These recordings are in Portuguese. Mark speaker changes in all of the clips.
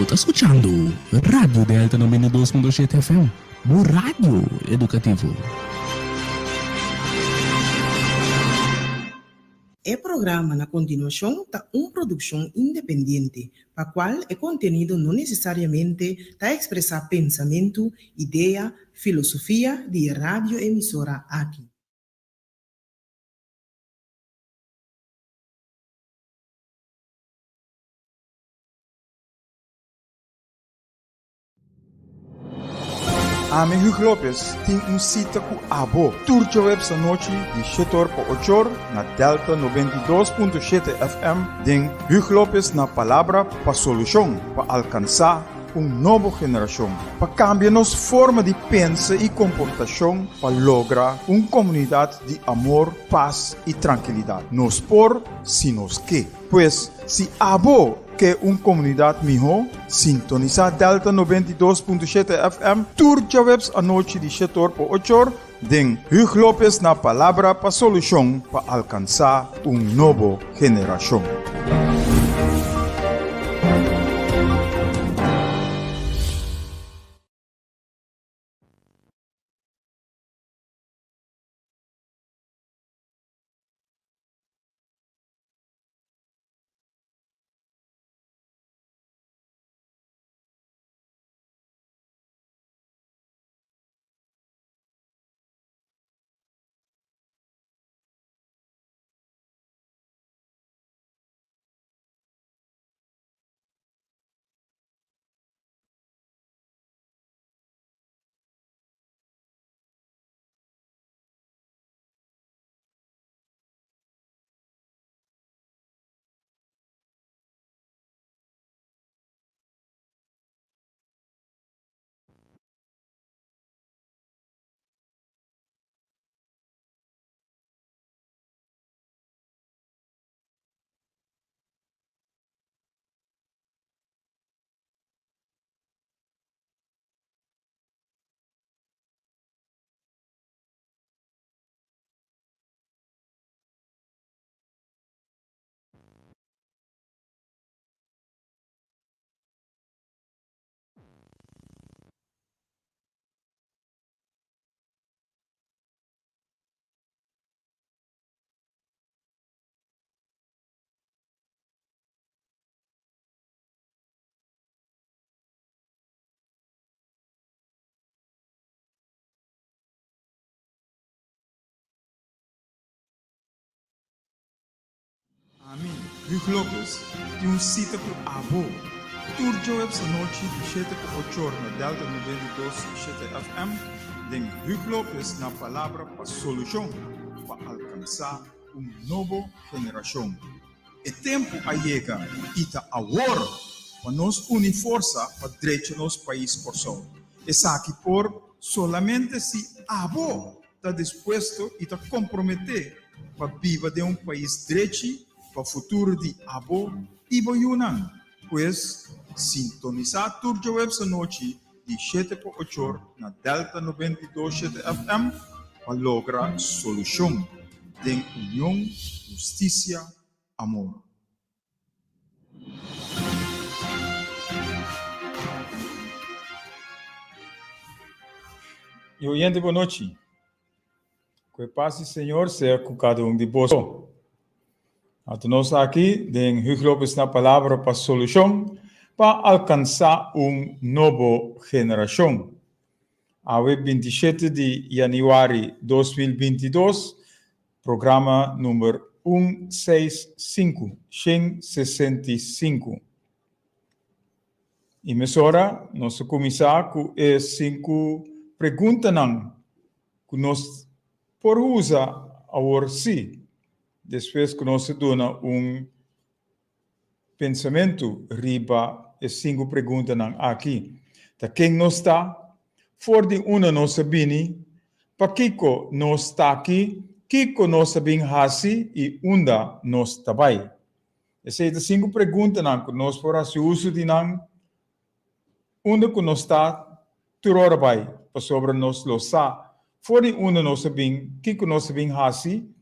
Speaker 1: está escuchando Radio Delta 92.7 FM, o rádio educativo.
Speaker 2: O programa na continuação está uma produção independente, para qual o conteúdo não necessariamente está a expressar pensamento, ideia, filosofia de rádio emissora aqui.
Speaker 3: Ame Hugo Lopes tem cita com Abo. Turja web sa noite de setor po ochor na Delta 92.7 FM. Den Hugo Lopes na palavra pa solução para alcançar nova geração. Para cambiar nossa forma de pensar e comportação para lograr uma comunidade de amor, paz e tranquilidade. Nos por, si nos que. Pois, se Abo que uma comunidade melhor, sintonizar Delta 92.7 FM, turja webs a noite de setor por 8 horas, den Hugo Lopes na palavra para solução para alcançar uma nova geração. Amin, Hugo Lopes tem cita com Abo. Turja web sa noite de 7 por 8 horas na Delta 92.7 FM. Den Hugo Lopes na palavra para solução para alcançar uma nova geração. O tempo a chega e está agora para nós unir força para direito nosso país por sol. Essa aqui por solamente se Abo está disposto e está comprometido para viver de país direito para o futuro de Abo e Boyunan, pois sintonizar Turja web sa noite de 7 por 8 horas na Delta 92.7 FM para lograr solução de união, justiça, amor.
Speaker 4: E oyente, boa noite. Que a paz do Senhor seja com cada de vós. Nós aqui, den Hugo Lopes na palavra para solução, para alcançar uma nova geração. A 27 de janeiro de 2022, programa número 165. Emissora, nós começar com as 5 perguntas que nós por usar agora sim. Depois que nós damos pensamento riba as 5 perguntas aqui. Da quem nós está, for de uma nossa bini, para Kiko nós está aqui, Kiko nós bem hasi e unda nós está vai. Essas 5 perguntas que nós por assim uso de onde que nós está, turora vai, para sobre nós lo sa. For de uma nossa bem, Kiko nós bem hasi,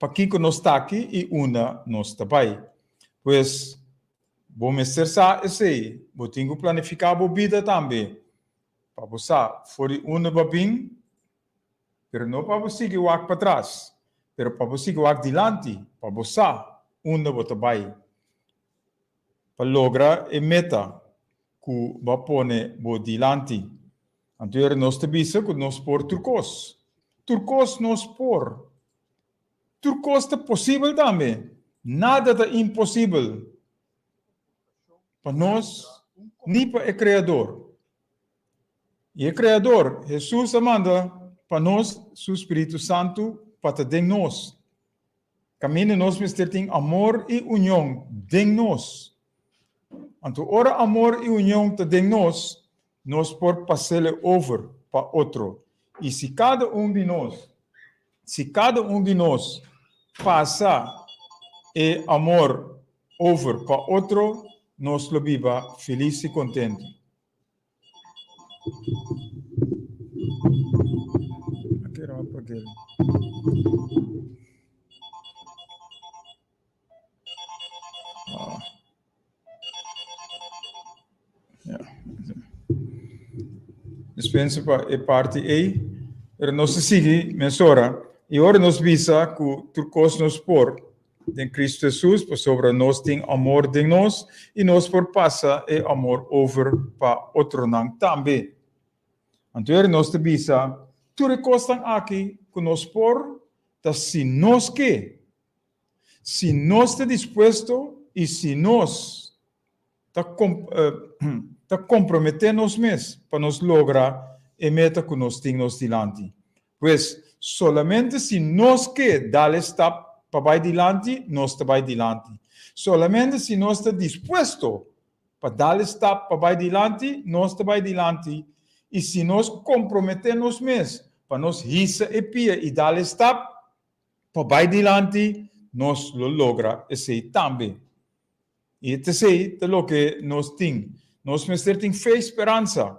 Speaker 4: para Kiko nós está aqui e una nós está vai. Pois, Bom mestre sa esse, bo tingo planificar bo vida também. Para você, for uma babim, pero não para você que wak para trás, pero para você que wak dilante, para você, uma bota vai. Para lograr a meta que va pone bo dilante. Anterior nós te bisa que nós por turcos. Turcos nós por. Turcos é possível também. Nada é impossível. Para nós, nem para o Criador. E o Criador, Jesus manda para nós, seu Espírito Santo, para te nós. Caminho nós, Mr. Ting, amor e união, de nós. Então, ora amor e união te nós por passar over para outro. E se cada de nós passa e amor over para outro, nós lo viva feliz e contente. Aqui era para aquele. Dispensa para a parte A, nós seguimos, mensora, e ora nos visa que turcos nos por, em Cristo Jesus, por sobre nós tem amor de nós, e nós por passa e amor over para outro não também. Então, nós te visa, turcos estão aqui, que nos por, tá se nós que, se nós está disposto, e se nós está comprometendo-nos mesmo para nos lograr a meta que nós temos dilante. Pois, solamente se nós que dar step para vai dilante, nós está vai dilante. Solamente se nós está disposto para dar step para vai dilante, nós está vai dilante. E se nós comprometemos mesmo para nós risa e pia e dar step para vai dilante, nós lo logra esse também. E esse é o que nós temos. Nós temos fé e esperança.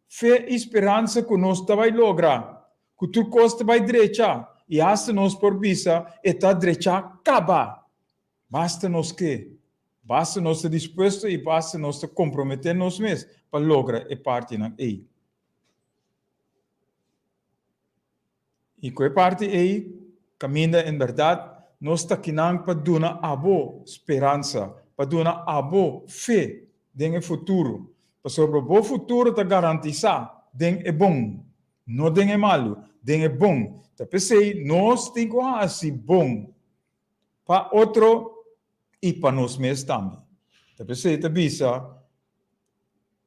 Speaker 4: Fé e esperança que nós vai lograr. Que tu costa vai direita. E hasta nós por visa, está direita acaba. Basta nós que. Basta nós estar disposto e basta nós comprometer nós mesmos para lograr a parte na E. E com a parte E, caminha em verdade, nós está querendo para dar a boa esperança, para dar a boa fé no futuro. Para sobre o bom futuro está garantizado, é bom. Não é malo, é bom. Então, pensei, nós temos que ser bom para outro e para nós mesmos também. Então, pensei,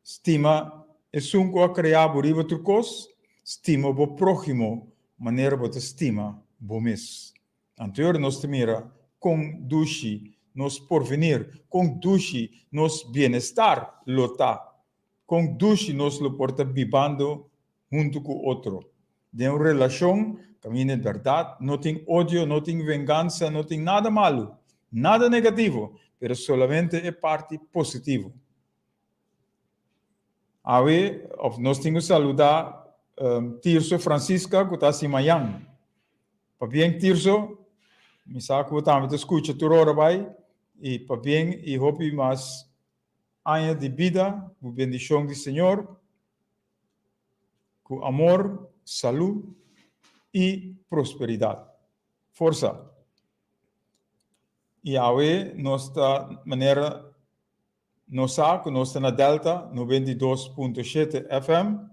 Speaker 4: estima é sunco a criar por riba turcos, estima o próximo, maneira de estima o mesmo. Anterior, nós mira com dushi, nos porvenir, com dushi, nos bem-estar, lota. Com dushi, nos lo porta vivendo junto com outro. De uma relação, caminho de verdade, não tem ódio, não tem vingança, não tem nada malo, nada negativo, mas solamente é parte positiva. Aí, nós temos que saludar Tirso Francisca, que está em Miami. Para bem, Tirso, me sabe que você escuta tudo hora vai, e para bem, e hope mais anos de vida, com bendição do Senhor, com amor, saúde e prosperidade. Força. E aí, nossa maneira, nós sabemos que nós estamos na Delta 92.7 FM,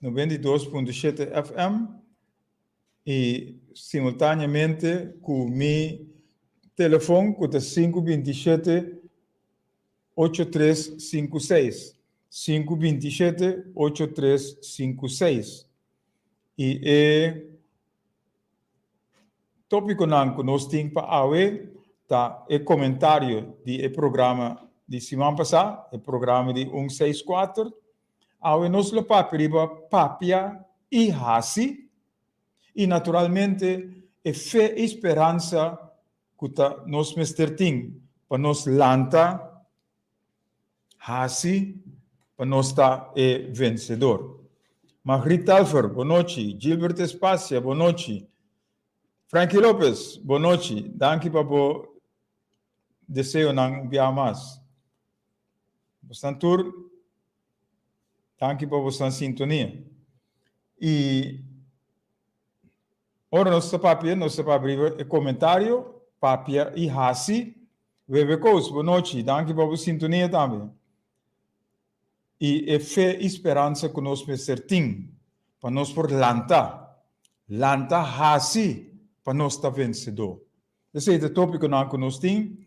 Speaker 4: 92.7 FM, e simultaneamente com meu telefone, que é 527-8356. 527-8356. E é tópico que nós temos para hoje, tá? É comentário do programa de semana passada, o programa de 164. Hoje nós lo papia e hasi. E, naturalmente, é fé e esperança que nós temos para nós lanta, hasi, para nós estar vencedor. Margarita Alfer, boa noite. Gilbert Espácia, boa noite. Frankie Lopez, boa noite. Danke para desejo ng biyamas. Portanto, danke para vossa sintonia. E ora nossa papia é comentário, papia e hasi. Vevecos, boa noite. Danke para vossa sintonia também. E é fé e esperança que nós certinho para nós por lanta hasi para nós estar vencedor. Esse é o tópico que nós temos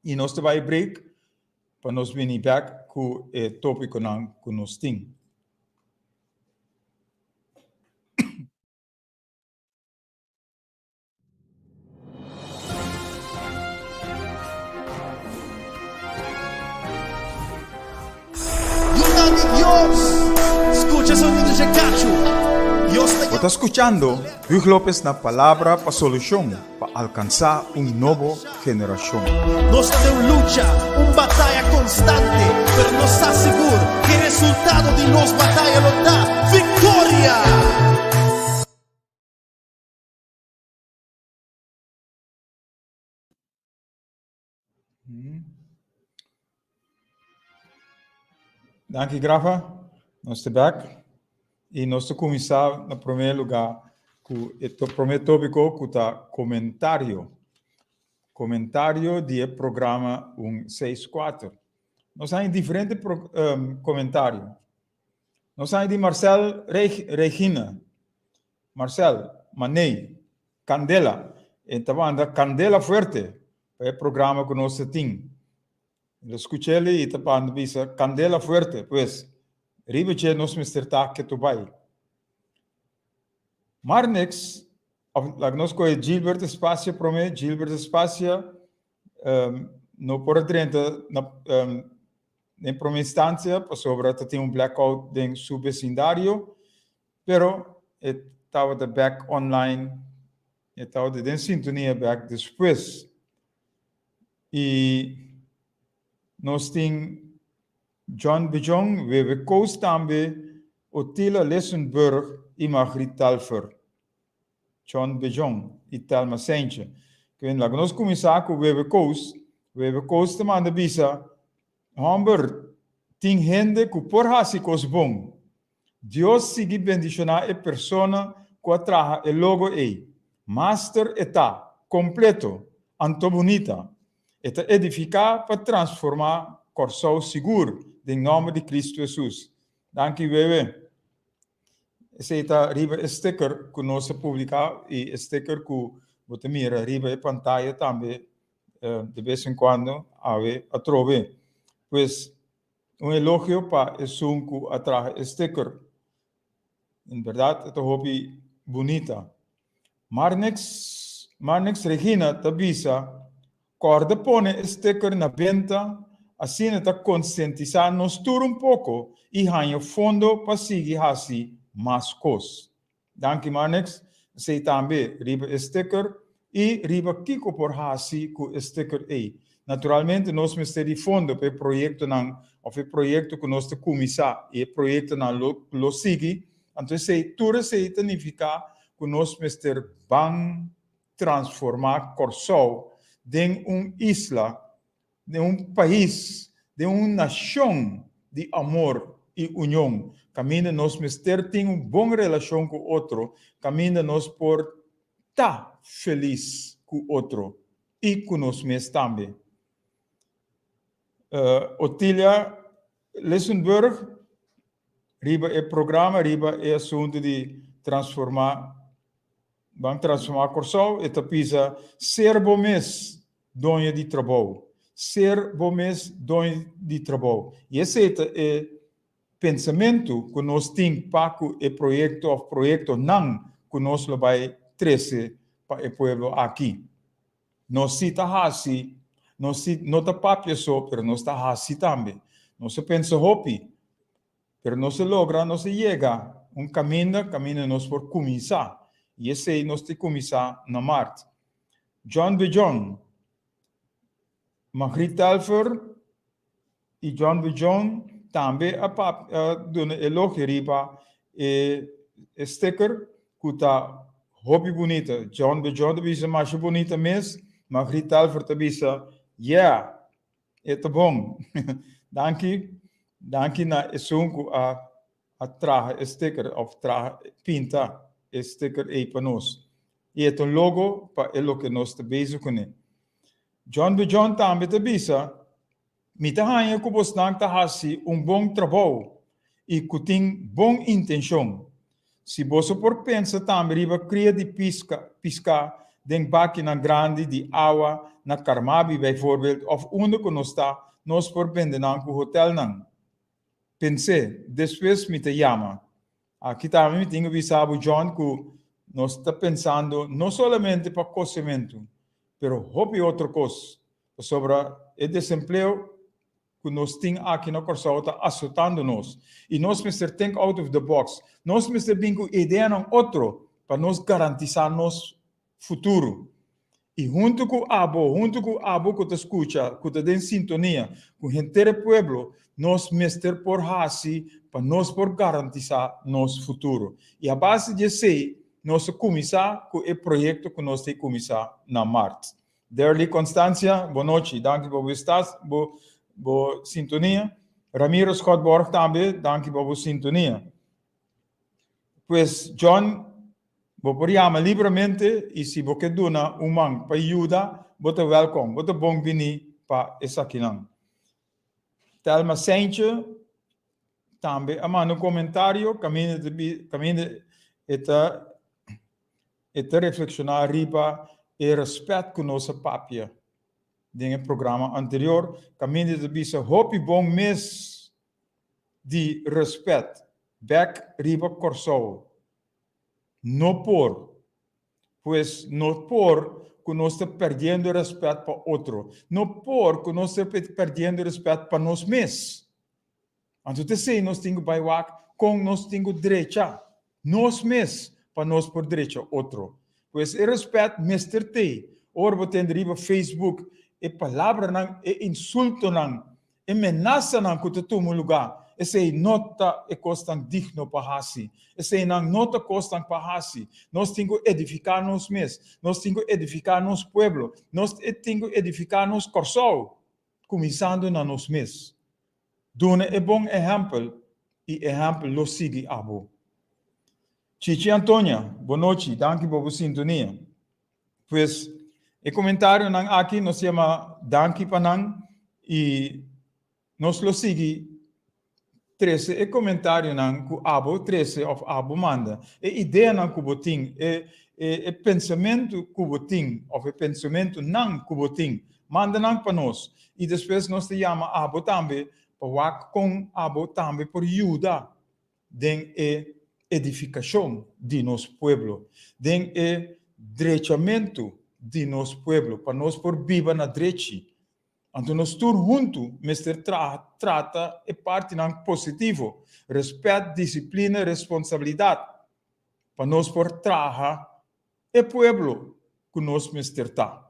Speaker 4: e nós vai break para nós vir back com o tópico que nós temos.
Speaker 5: Escucha sonido de cacho.
Speaker 3: Você está escuchando Hugh Lopez na palavra para solução, para alcançar nova geração.
Speaker 5: Nós temos luta, batalha constante, mas nós está seguro que o resultado de nossa batalha nos dá vitória.
Speaker 4: Danke, Grafa. Nós estamos back. E nós vamos começar, no primeiro lugar, com o primeiro tópico, que é comentário. Comentário do programa 164. Nós temos diferentes comentários. Nós temos de Marcel Regina. Marcel, Manei, Candela. Então, anda Candela Fuerte. É o programa que nós temos. Eu escutei ele e está dizendo Candela Fuerte. Pois, ribeche nos misterta que tu vai. Marnex, nós com Gilbert Espacia prome Gilbert Espacia no por 30 em prima instância sobre que tem blackout em seu vecindário, pero estava de back online, estava de sintonia back depois. E nós temos John Bejong, we koos também Otila Lessenburg e Margriet Talfer. John Bejong e Telma Saintje. Que nós começamos com we koos também na bisa. Hamber, tem gente que por hasicos bom. Deus sigue bendicionar a persona que atraja o logo aí. Master está completo, anto bonita. Está edificar para transformar corso seguro. Em nome de Cristo Jesus. Danke, bebê. Esse está riba sticker que nós publicamos e sticker que você mira riba a pantalla também de vez em quando a trove. Pois elogio para o som que atrai sticker. Em verdade, é hobby bonita. Marnex Regina tabisa corda pone sticker na venta. Assim, está conscientizar nos tudo pouco e ganha fundo para seguir assim mais coisas. Danke, Marnex. Sei também, riba sticker e riba kiko por assim com sticker aí. Naturalmente, nós temos de fundo para o projeto, ou o projeto que nós começar e o projeto lo sigue. Então, tudo significa que nós temos de transformar Corsol em isla, de país, de nação de amor e união. Camina nós mister tem boa relação com o outro. Camina nós por estar feliz com o outro e com nós mesmos também. Otília Lessenburg, riba é programa, riba é assunto de transformar Corsol, e tapisa ser bom mês, dono de trabalho. Ser bom mês, dono de trabalho. E esse é o pensamento que nós temos para o projeto não que nós vai trazer para o povo aqui. Nós estamos assim, nós não está papel só, mas nós estamos assim também. Nós pensa hopi, mas nós logra, nós chega caminho nós por começar. E esse aí nós temos que começar na Marte. John Bejong, Margriet Talfer e John Bejong também a elogio riba sticker que está Hopi bonita. John de bisa macho bonita mes. Magrital voor te bisa. Yeah. Ito bom. Danki na esunku a traje sticker of traje pinta sticker e panos. E ito logo pa elo que nos te bezig kune. John tambe te bisa. Mita hanya kubos nang tahasi bom trabalho e kuting bom intenção. Se você por pensa também riba cria de pisca den baki na grande de água na Carmabi bijvoorbeeld of onde que nós está nós por bende na hotel nang. Pense, depois me te llama. Aqui também me tenho visado John que nós está pensando não somente para cozimento, pero hobby outra coisa sobre o desemprego que nós temos aqui na Corsão está assustando-nos. E nós precisamos think out of the box. Nós precisamos vir com ideia de outro para nós garantizar nosso futuro. E junto com o abo que te escuta, que te dê sintonia, com o inteiro pueblo, nós precisamos por assim para nós por garantizar nosso futuro. E a base de ser, nós começar com o projeto que nós temos começar na Marte. Derli Constância, boa noite. Danke por estar. Boa sintonia. Ramiro Scott Borg também, danke por sintonia. Pues John, vou chamar livremente e se você dona man para ajuda, você é welcome, você é bom vir para essa aqui não. Telma Saintje, também a mano comentário, caminho eta reflexionar riba e respeito com nossa papia. Em programa anterior, caminho de bisa hopi bom mês de respeito, back riba Corsão. Não pois não que nós estamos perdendo respeito para outro. Não que nós estamos perdendo respeito para nós mesmos. Então, nós temos baiwak com nós temos direita. Nós mesmos, para nós por direita outro. Pois o respeito mestre te. Ora, você tem riba Facebook, e palavra nang e insulto nang e ameaça nang que tu no lugar esse nota e costan digno para hasi esse nang nota costan para hasi nós temos que edificar nos mes nós temos que edificar nos pueblo nós temos que edificar nos Corsão começando na nos mes dona é bom exemplo e exemplo lo sigue abo Chichi Antônia boa noite danke por sintonia pois o comentário nang aqui nos chama Danke Panang e nos lo sigue 13 e comentário nang ku abo 13 of abo manda e ideia nang kuboting e pensamento kuboting of e pensamento nang kuboting manda nang panos e depois nos te chama abo também para wak com abo também por ajuda den e edificação de nosso pueblo den e direitamento de nosso pueblo, para nós por viva na direita. Então, nós todos juntos, mestre trata e parte não positivo, respeito, disciplina, responsabilidade, para nós por trabalhar e pueblo que nós mestre tá.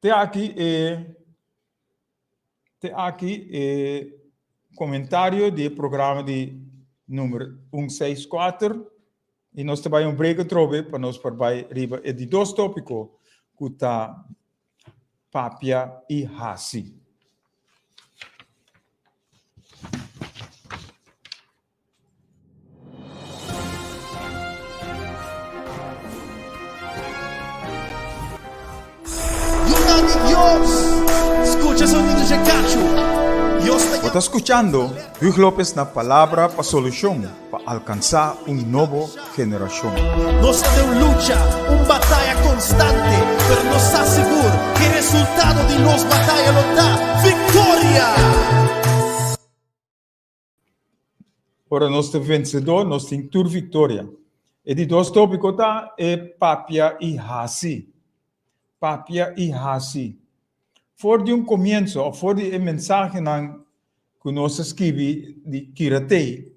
Speaker 4: Tem aqui comentário do programa de número 164. E nós trabalhamos break trove para nós para riba e de dois tópicos que tá papia e hasi.
Speaker 5: Dios, escucha sonido de cacho.
Speaker 3: Você está escuchando Hugh Lopez na palavra para solução, para alcançar nova geração.
Speaker 5: Nós temos luta, batalha constante, pero nos assegura que o resultado de nossa batalha nos dá vitória.
Speaker 4: Ora, nós temos vencedor, nós temos tur vitória. E de dois tópicos tá é papia e hasi. Papia e hasi. For de comienzo, ou for de mensagem que nós escrevemos de Kirate,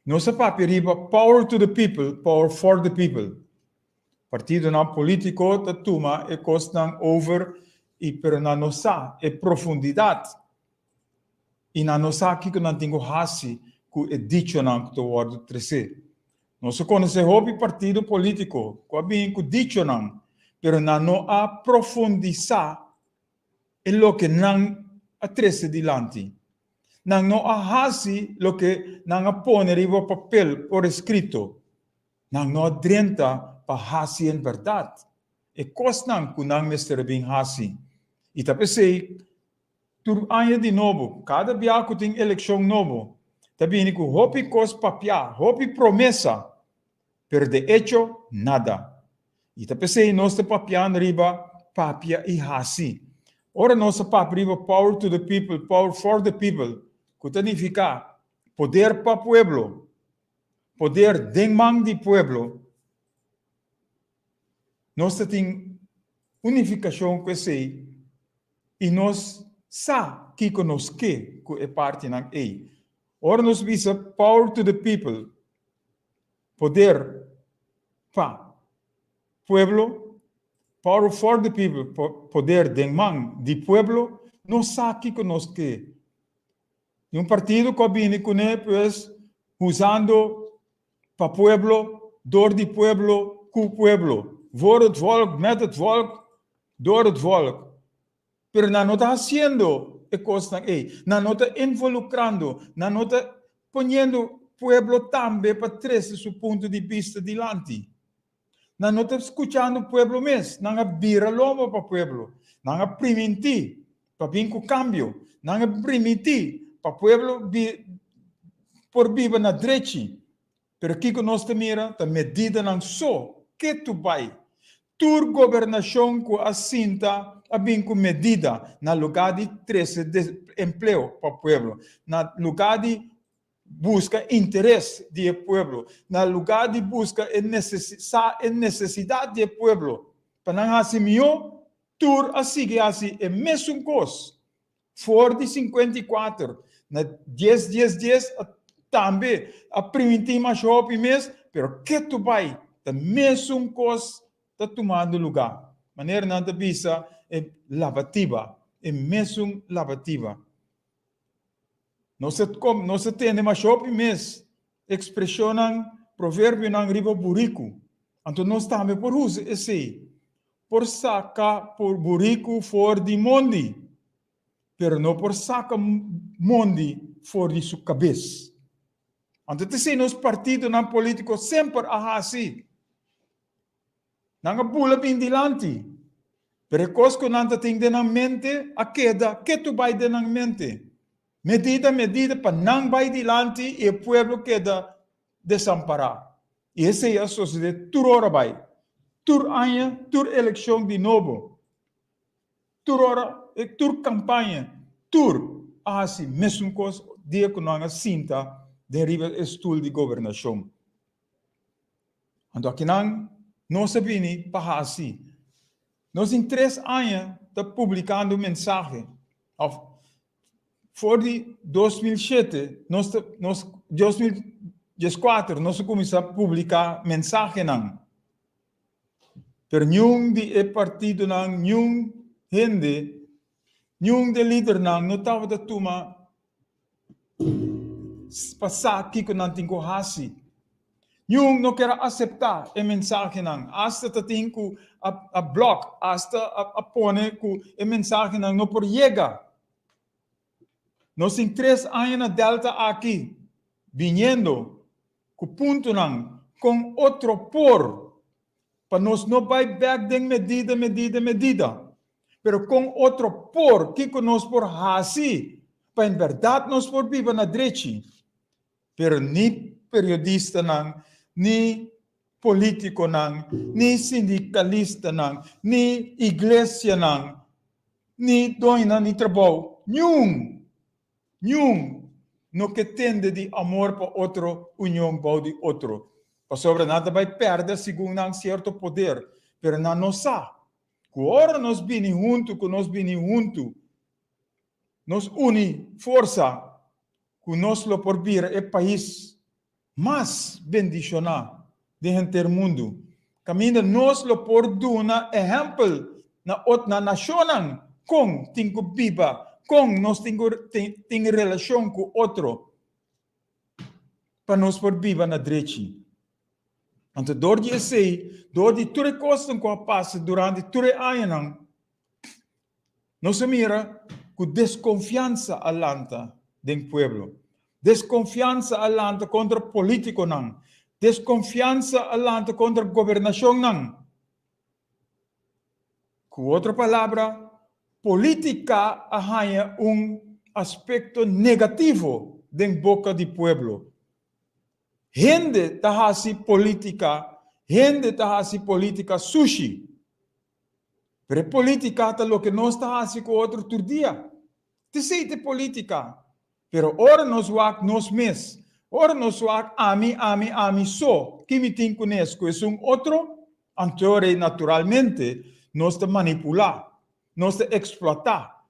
Speaker 4: nossa papia riba power to the people, power for the people. Partido não político da tuma e costam over e per na nossa e profundidade. E na nossa aqui que não tenho hasi que é dicho não que to word 13. Não se conhece o partido político, com bem que dicho não, pero não aprofundizar em lo que não atrese dilante. Não hasi lo que não pone riba papel por escrito. Não adrenta para hasi em verdade. E cos não que não mestre bem hasi. E tá pensei, tur anya de novo, cada biaco tem eleição novo. Também que hopi cos papia, hopi promessa, pero de hecho nada. E tá pensei, nós te papiando riba papia e hasi. Ora nossa papia riba power to the people, power for the people, que significa poder para pueblo, poder demang de pueblo. Nós temos unificação com esse e nós sa que conosco que é parte ng A. Ora nos visa power to the people, poder pa pueblo, power for the people, poder demang de pueblo, nós sa que conosco que. E partido que viene com ele, pues, usando para pueblo, door de pueblo, cu pueblo. Voor het volk, met het volk, door het volk. Pero não está haciendo a coisa não está involucrando, não está ponendo pueblo também para trazer seu ponto de vista dilante. Não está escutando o pueblo mesmo, não vira lomo para o pueblo, não permitir para vir com cambio, não permitir para o pueblo por viver na direita. Pero aqui que nós mira, a medida não só que tu vai, tur governação com a cinta a bem com medida na lugar de trazer de emprego para o pueblo, na lugar de busca interesse do pueblo, na lugar de busca necessidade do pueblo. Para não assim melhor, tur a seguir assim é mesmo coisa. For de 54, na 10, também a permitir mais shopping mês, pero que tu vai, a mesma coisa está tomando lugar. Maneira não te visa é lavativa, é mesmo lavativa. Não se tem mais shopping mês, expressão, provérbio não riba burico. Então nós também por uso esse, por sacar por burico for de mondi, pero não por sacar mondi for de sua cabeça. Então te sei nos partidos não políticos sempre assim. Não pula bem dilante. Pero coisa que não tem na mente, a queda, que tu vai na mente. Medida, para não vai dilante e o povo queda desamparado. E essa é a sociedade, tur hora vai. Tur año, tur eleição de novo. Tur hora, tur campanha. Tur, assim, mesmo coisa, dia que não cinta, deriva estudo de governação. Então aqui não sabemos para assim. Nós em 3 anos estamos publicando mensagem. Por 2007, 2014, nós começamos a publicar mensagem. Pero nenhum de partido, nenhum gente, nenhum de líder não estava a tomar passar aqui que não tem que nenhum não quer aceitar a mensagem. Hasta tem que a block, hasta a pone que a mensagem não por chega. Nós temos 3 anos na Delta aqui, vindo com ponto com outro por, para nós não vai back de medida. Pero com outro por, que nós por assim, para em verdade nós por viver na direita. Pero nem periodista nem político nem sindicalista nem igreja nem doina, nem trabalho. Nenhum no que tende de amor para outro, união para de outro. Para sobre nada vai perder segundo um certo poder. Pero não sabe. Agora nós vinimos juntos, nós uni força, que nós lo por vir é país mais bendicionado do mundo. Caminho nós lo por dar exemplo na nação com tingo viva, com nós tem relação com outro, para nós por viva na direita. Então, door die sei, door die ture kosten com a passa durante ture anos, nós mira com desconfiança alanta do pueblo. Desconfiança alanta contra político não. Desconfiança alanta contra governação não. Com outra palavra, política arranha aspecto negativo den boca do pueblo. Gente tá hasi política sushi. Pero política tá lo que nós tá hasi com outro dia. Te sei de política. Pero ora nos wak nos mes. Ora nos wak ami so. Que me tem conosco é outro. Antore naturalmente nós te manipular. Nós te explotar.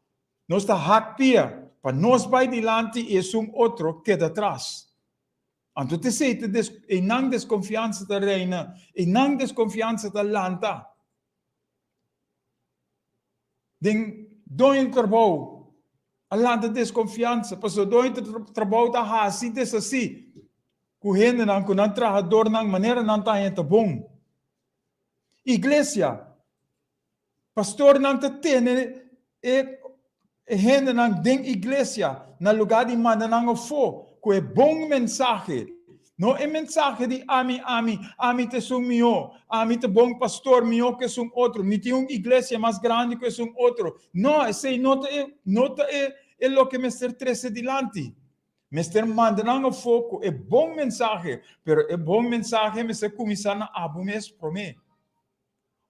Speaker 4: Nós te hackpia. Para nós vai dilante é outro que atrás. Então, te sei, e não desconfiança da reina, e não desconfiança da lanta. Doin trabalho, a lanta desconfiança, passou doin trabalho da assim, desse assim. Correndo não, com um trabalhador, não, maneira não está bom. Igreja, pastor não está tendo, e gente não tem igreja, no lugar de mandar não for. Com é bom mensagem. Não é mensagem de ami te sou meu, ami te bom pastor meu que sou outro, me tem uma igreja mais grande que sou outro. Não, esse nota é o que me ser trece dilante. Me ser mandando foco é bom mensagem, pero é bom mensagem me ser começar na abo mes prome.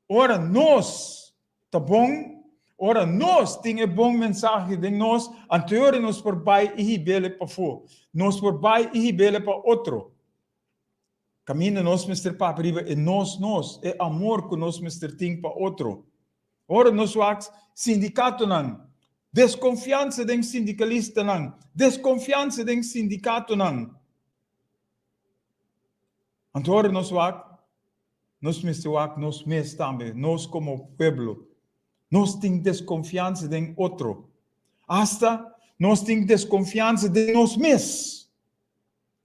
Speaker 4: Ora nós, tá bom? Ora, nós temos bom mensagem de nós, anterior nós por bai e ribele para fora. Nós por bai e ribele para outro. Caminho nós, Mr. Papa, e nós, é amor que nós, Mr. Ting, para outro. Ora, nós wax sindicato não. Desconfiança de sindicalista não. Desconfiança de sindicato não. Anterior nós wax, nós, Mr. Wax, nós mesmos também, nós como pueblo. Nós temos desconfiança de outro. Hasta nós temos desconfiança de nós mesmos.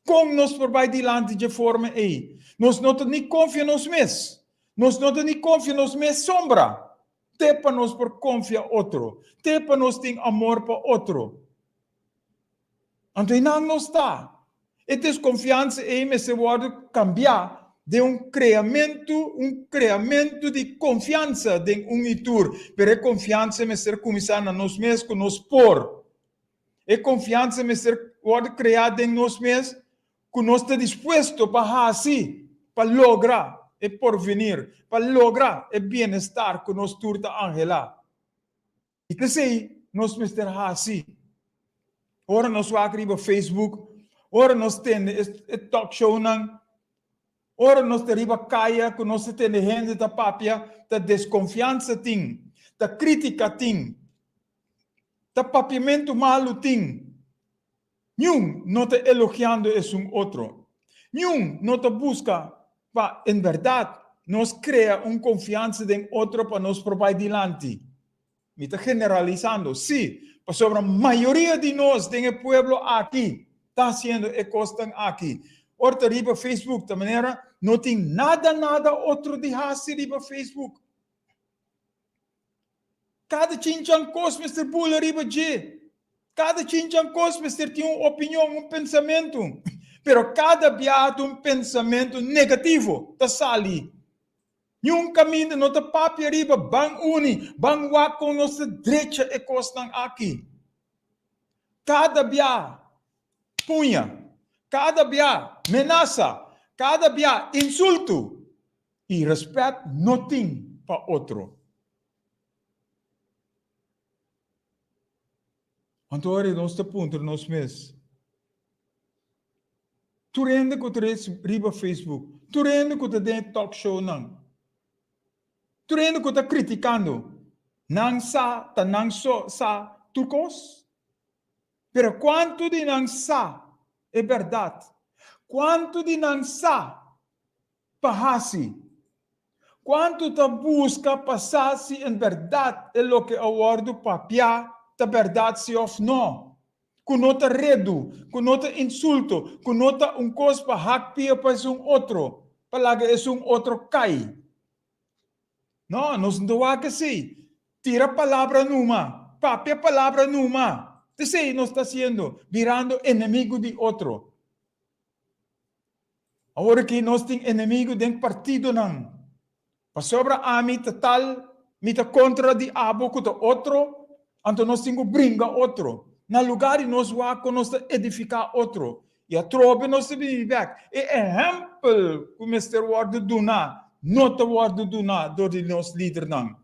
Speaker 4: Como nós por vai dilante de forma aí? Nós não temos nem confiança em nós mesmos. Nós não temos nem confiança em nós mesmos sombra. Até para nós por confiar outro. Até para nós ter amor para outro. Então não está. E desconfiança aí me se pode cambiar de criamento de confiança de itur, pero confiança me ser começar na nós mesmos com nós por. E confiança me ser pode criar em nós mesmos que nós está disposto para assim, para lograr e porvenir, para lograr e bem-estar que nós turta angela. E que sei, nós mister assim. Ora nós vamos no Facebook, ora nós temos talk show não. Ora nós teriba caia, que nós temos gente da papia, da desconfiança tem, da crítica tem, da papiamento malo tem. Nenhum não está elogiando esse outro. Nenhum não está busca para, em verdade, nós cria confiança em outro para nós provar adiante. Me está generalizando, sim, mas sobre a maioria de nós, do pueblo aqui, está sendo e costam aqui. Orta riba Facebook, da maneira, não tem nada outro de raça riba Facebook. Cada chinchan cos, Mr. Bula riba G. Cada chinchan cos, Mr. tem uma opinião, pensamento. Pero cada beato pensamento negativo, tá sali. Yung caminho não tá papi riba, bang uni, bang wako nossa direita e costam aqui. Cada bia, punha. Cada bia, ameaça. Cada bia, insulto. E respeito não tem para outro. Então, nós estamos ponto nós mesmos. Tu rende que tu riba Facebook. Tu rende que tu tem talk show não. Tu rende que tu está criticando. Não sa, ta não so, sa, turcos. Pero quanto de não sa é verdade? Quanto de não sa pahasi? Quanto ta busca passar-se em verdade é o que aguardo papia ta verdade se of não? Com nota redo, com nota insulto, com nota coisa para hackpia para outro. Palagi é outro cai. Não, nós não que sim. Tira a palavra numa, papi a palavra numa. Te nós está sendo, virando inimigo de outro. Agora que nós temos inimigo de partido não. Para sobra a mim tal, mita contra de abo com outro, então nós temos que brincar outro. Na lugar de nós nós edificar outro. E a tropa nós temos back. E exemplo que o Mr. Ward Duna, nota Ward Duna, do nosso líder não.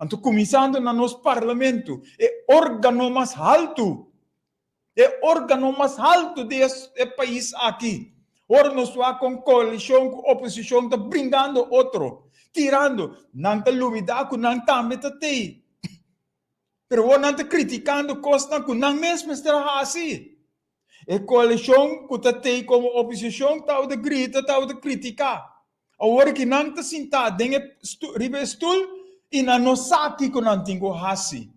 Speaker 4: Então começando na nosso parlamento, é órgão mais alto. É órgão mais alto desse país aqui. Ora nós com coalição, com oposição, está brincando outro. Tirando, não está luvidado, não está metade. Pero não está criticando coisas que não mesmo está assim. A coalição que está como oposição está de grita, está de criticar. Agora que não está sentado dentro do estúdio e não sabe que não tem que fazer.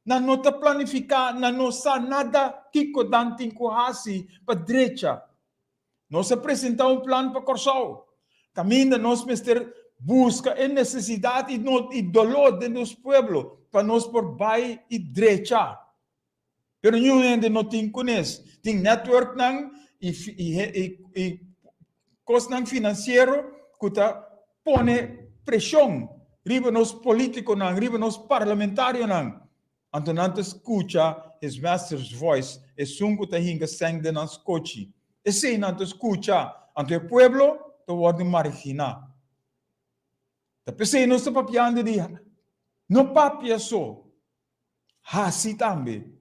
Speaker 4: Não está planificado, não sabe nada que não tem que fazer para a direita. Nós apresentamos plano para Corsal. Caminho nós busca a necessidade e dolor de nosso povo para nós por baixo e direita. Pero não ainda não tem conhece. Tem network não e coisa não financeiro que está põe pressão riba nos políticos não, riba nos parlamentários não. Então não escuta his master's voice, é som que está hinga sangue de nosso coche. E se não escuta, então o povo está marginado. Tapi se nós estamos papiando de não papia só, assim também.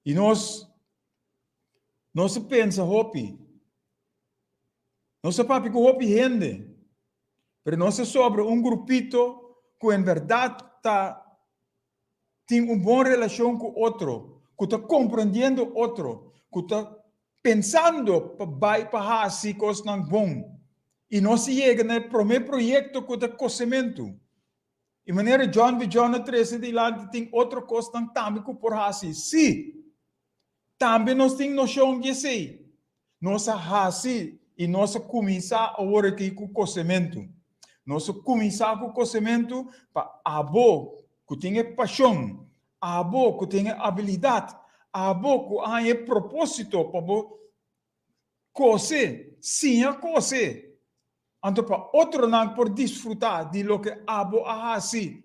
Speaker 4: E nós pensa hopi, nós papi com hopi gente, mas nós sobre grupito que em verdade tem boa relação com outro, que está compreendendo outro, que está pensando para assim coisas não bom. E nós chega no primeiro projeto que é cozimento. E maneira John 13 de lá tem outra coisa também que por assim. Sim, também nós temos noção de isso. Nós assim e nós começar agora aqui com o cozimento. Nós começar com o cozimento para abo que tem paixão, abo que tem habilidade, abo que tem propósito para cozer, sim a cozer. Então, para outro não por desfrutar de lo que abo a assim.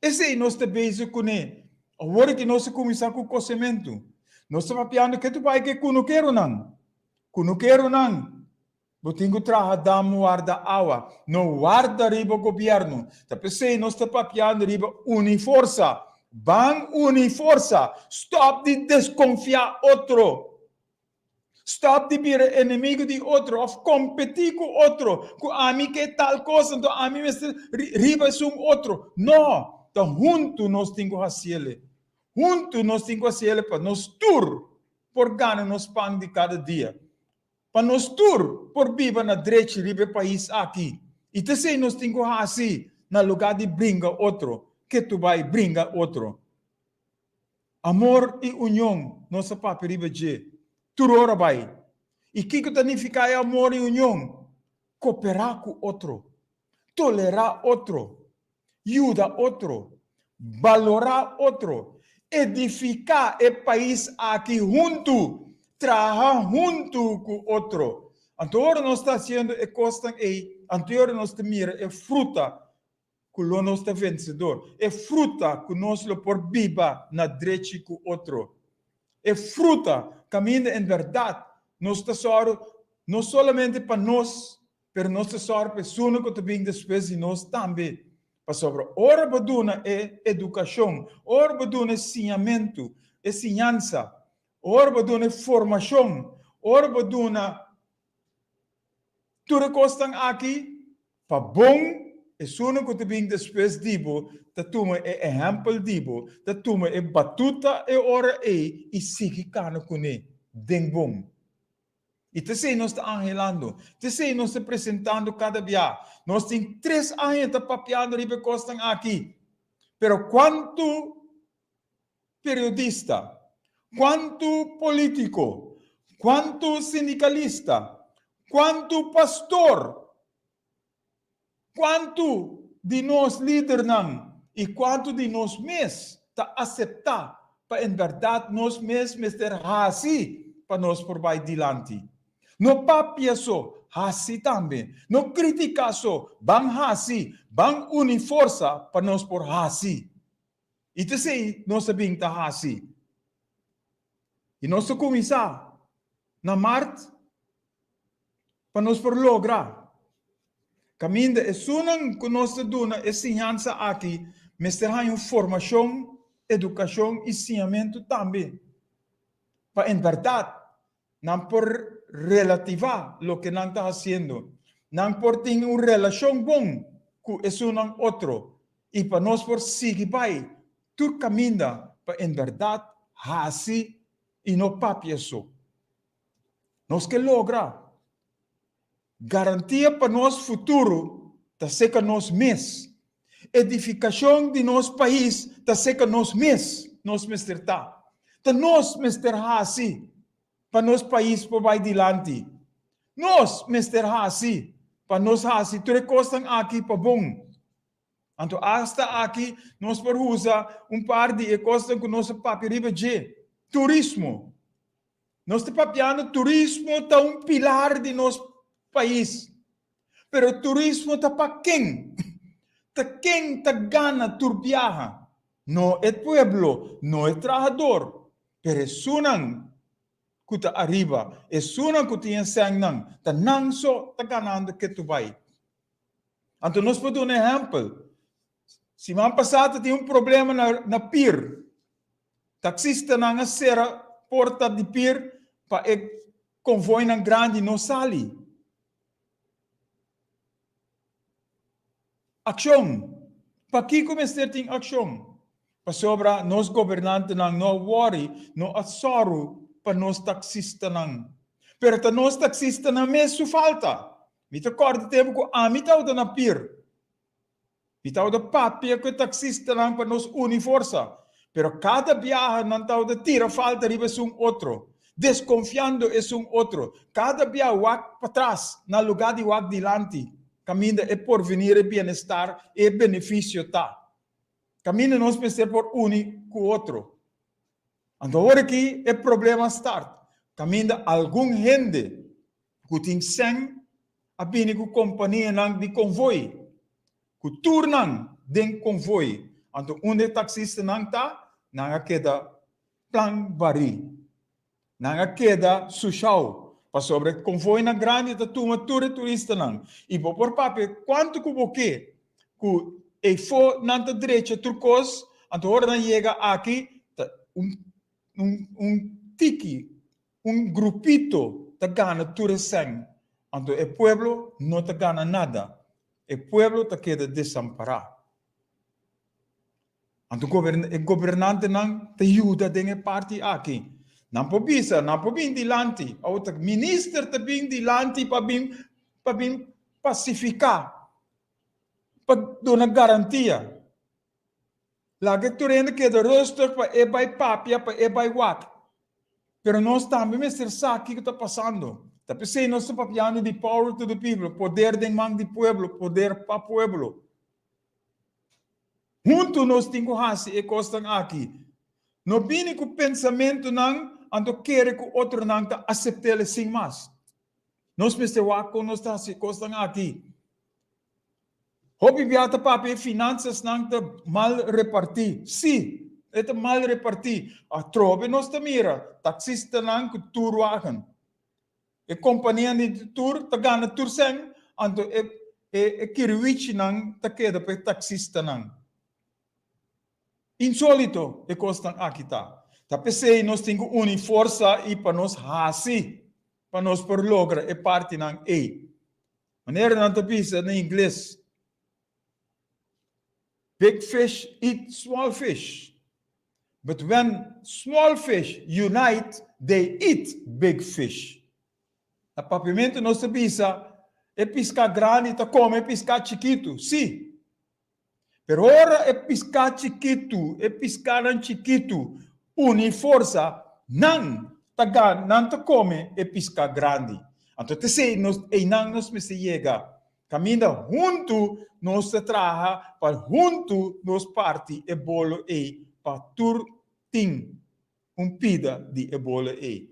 Speaker 4: Esse é nosso base com ele. Agora que nós começamos com o cozimento, nós estamos papiando que tu vai que não quero não. Não quero não. Eu tenho que trabalhar guarda água. Não guarda riba governo. Tapi se nós estamos papiando riba uniforça. Bang uniforça. Stop de desconfiar outro. Stop de vir inimigo de outro, ou competir com outro, com a mim que tal coisa, então a mim riba é outro. Não, então junto nós temos que fazer. Junto nós temos que fazer para nós tur por ganhar nos pão de cada dia. Para nós tur por viver na direita do país aqui. E te nós temos que fazer no lugar de brincar outro, que tu vai brincar outro. Amor e união, nossa papi riba de. Turora vai. E o que significa amor e união? Cooperar com outro, tolerar outro, ajudar outro, valorar outro, edificar o país aqui junto, trabalhar junto com outro. Agora nós estamos fazendo a coisa aí, agora nós estamos mirando a fruta que nós estamos vencedor, a fruta que nós por viva na direita com outro. É fruta, caminho em verdade, nós tesouros, não somente para nós, mas nós tesouros para pessoas que também depois de nós também. Para sobre, ora baduna é educação, ora baduna é ensinamento, é ensinança, ora baduna é formação, ora baduna tudo coisa aqui, para bom, é sono que também depois dibo, da tuma é exemplo dibo, da tuma é batuta é ora e sigue cano com ele, den bom. E te sei nós está angelando, te sei nós está apresentando cada dia. Nós temos 3 anos de papiando ribe costan aqui. Pero quanto periodista, quanto político, quanto sindicalista, quanto pastor, Quanto de nós líder não e quanto de nós mesmos tá aceitar para em verdade nós mesmos ter assim para nós por vai dilante. No papia só assim também. No critica só bang assim, bang uni força para nós por assim. E te sei nós sabemos tá assim. E nós começar na Marte para nós por lograr. Caminho é sunang que nós duna ensinança aqui, mas ter uma formação, educação e ensinamento também. Para em verdade, não por relativar o que não está fazendo, não por ter uma relação bom com esse outro, e para nós por seguir vai, tu caminha para em verdade, assim, e não papia só. Nós que logra garantia para nosso futuro, tá seca nós mesmos. Edificação de nosso país, tá seca nós mesmos, nós mesmos tá. Tá nós mesmos assim, para nosso país por vai dilante. Nós mesmos assim, para nós assim, tu recostam aqui para bom. Então, hasta aqui, nós por usar par de costas com nosso papel de turismo. Nós estamos papiando turismo tá pilar de nosso país. Pero o turismo está para quem? Está quem está gana turbiaja. Não é pueblo, não é trabalhador. Pero é sunang que está arriba. É sunang que tem sang nang. Está nang só está ganando que tu vai. Então, nós podemos dar um exemplo. Semana passada tinha problema na pier. Taxista na serra porta de pier para convoy ng grande não sali. Ação. Para que começar a ter ação? Para sobra, nós governantes não worry, não assoro para nós taxistas não. Pero para nós taxistas não mesmo falta. Me recordo tempo que a mim estava na pier. Me estava da papia que taxista não para nós unir força. Pero cada viagem não estava de tira falta riba outro. Desconfiando é outro. Cada viagem wak para trás, na lugar de wak dilante. Caminho é por venir e bem-estar e benefício tá. Caminho nós pensamos por unir com o outro. Então, agora aqui é problema start. Caminho algum gente que tem sem a bem com companhia de convoy. Que turnam de convoy. Então, onde taxista não está, não queda plan bari. Não queda social. Para sobre convoy na grande da turista não. E por papel, quanto que você que for na direita turcos, então hora não chega aqui tiki, grupito tá gana turista. Então o pueblo não tá gana nada. O pueblo tá queda desamparado. Então o governante não te ajuda de parte aqui. Não pode não pode dilante. O ministro também dilante para pacificar, para dar garantia. Lá que tu rende que de rosto para vai papia, para vai wak. Pero nós também me ser que está passando. Tapi sei nós estamos papiando de power to the people, poder de mão de pueblo, poder para pueblo. Junto nós temos que e costam aqui. Não vem com pensamento não ando querer que outro não aceite ele sem mais. Nós pensamos que nós estamos costando aqui. Hobby viata papi finanças não mal repartir. Sim, é mal repartir. A trobe nós mira, taxista não que tour wagen. E companhia de tour tá gana tour sem, ando kirwich não tá queda para taxista não. Insólito e costam aqui tá. Tapi sei nós temos unir força e para nós hasi, para nós por logra e parte ng A. Maneira não te pisa em inglês. Big fish eat small fish. But when small fish unite, they eat big fish. A papimento nós te pisa é piscar grande, tá come é piscar chiquito, sim. Pero ora é piscar chiquito, é piscar chiquito. Unir força, não te come e pisca grande. Então, te sei, nós me se chega. Camina junto nos traja para junto nos parti e bolo e para tur ting pida di e bolo e.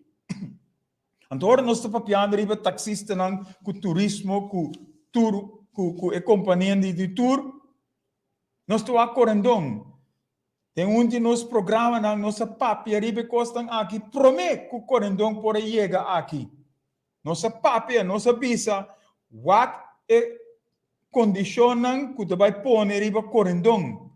Speaker 4: Antora nós estamos papiando riba taxista nang ku turismo ku tour ku e companhia de tour. Nós estamos a correndong. Tem de nos programa nang nossa papia riba costam aqui promete ku correndong por chega aqui. Nossa papia, nossa visa, what e condicionam que tu vai pôr riba correndong.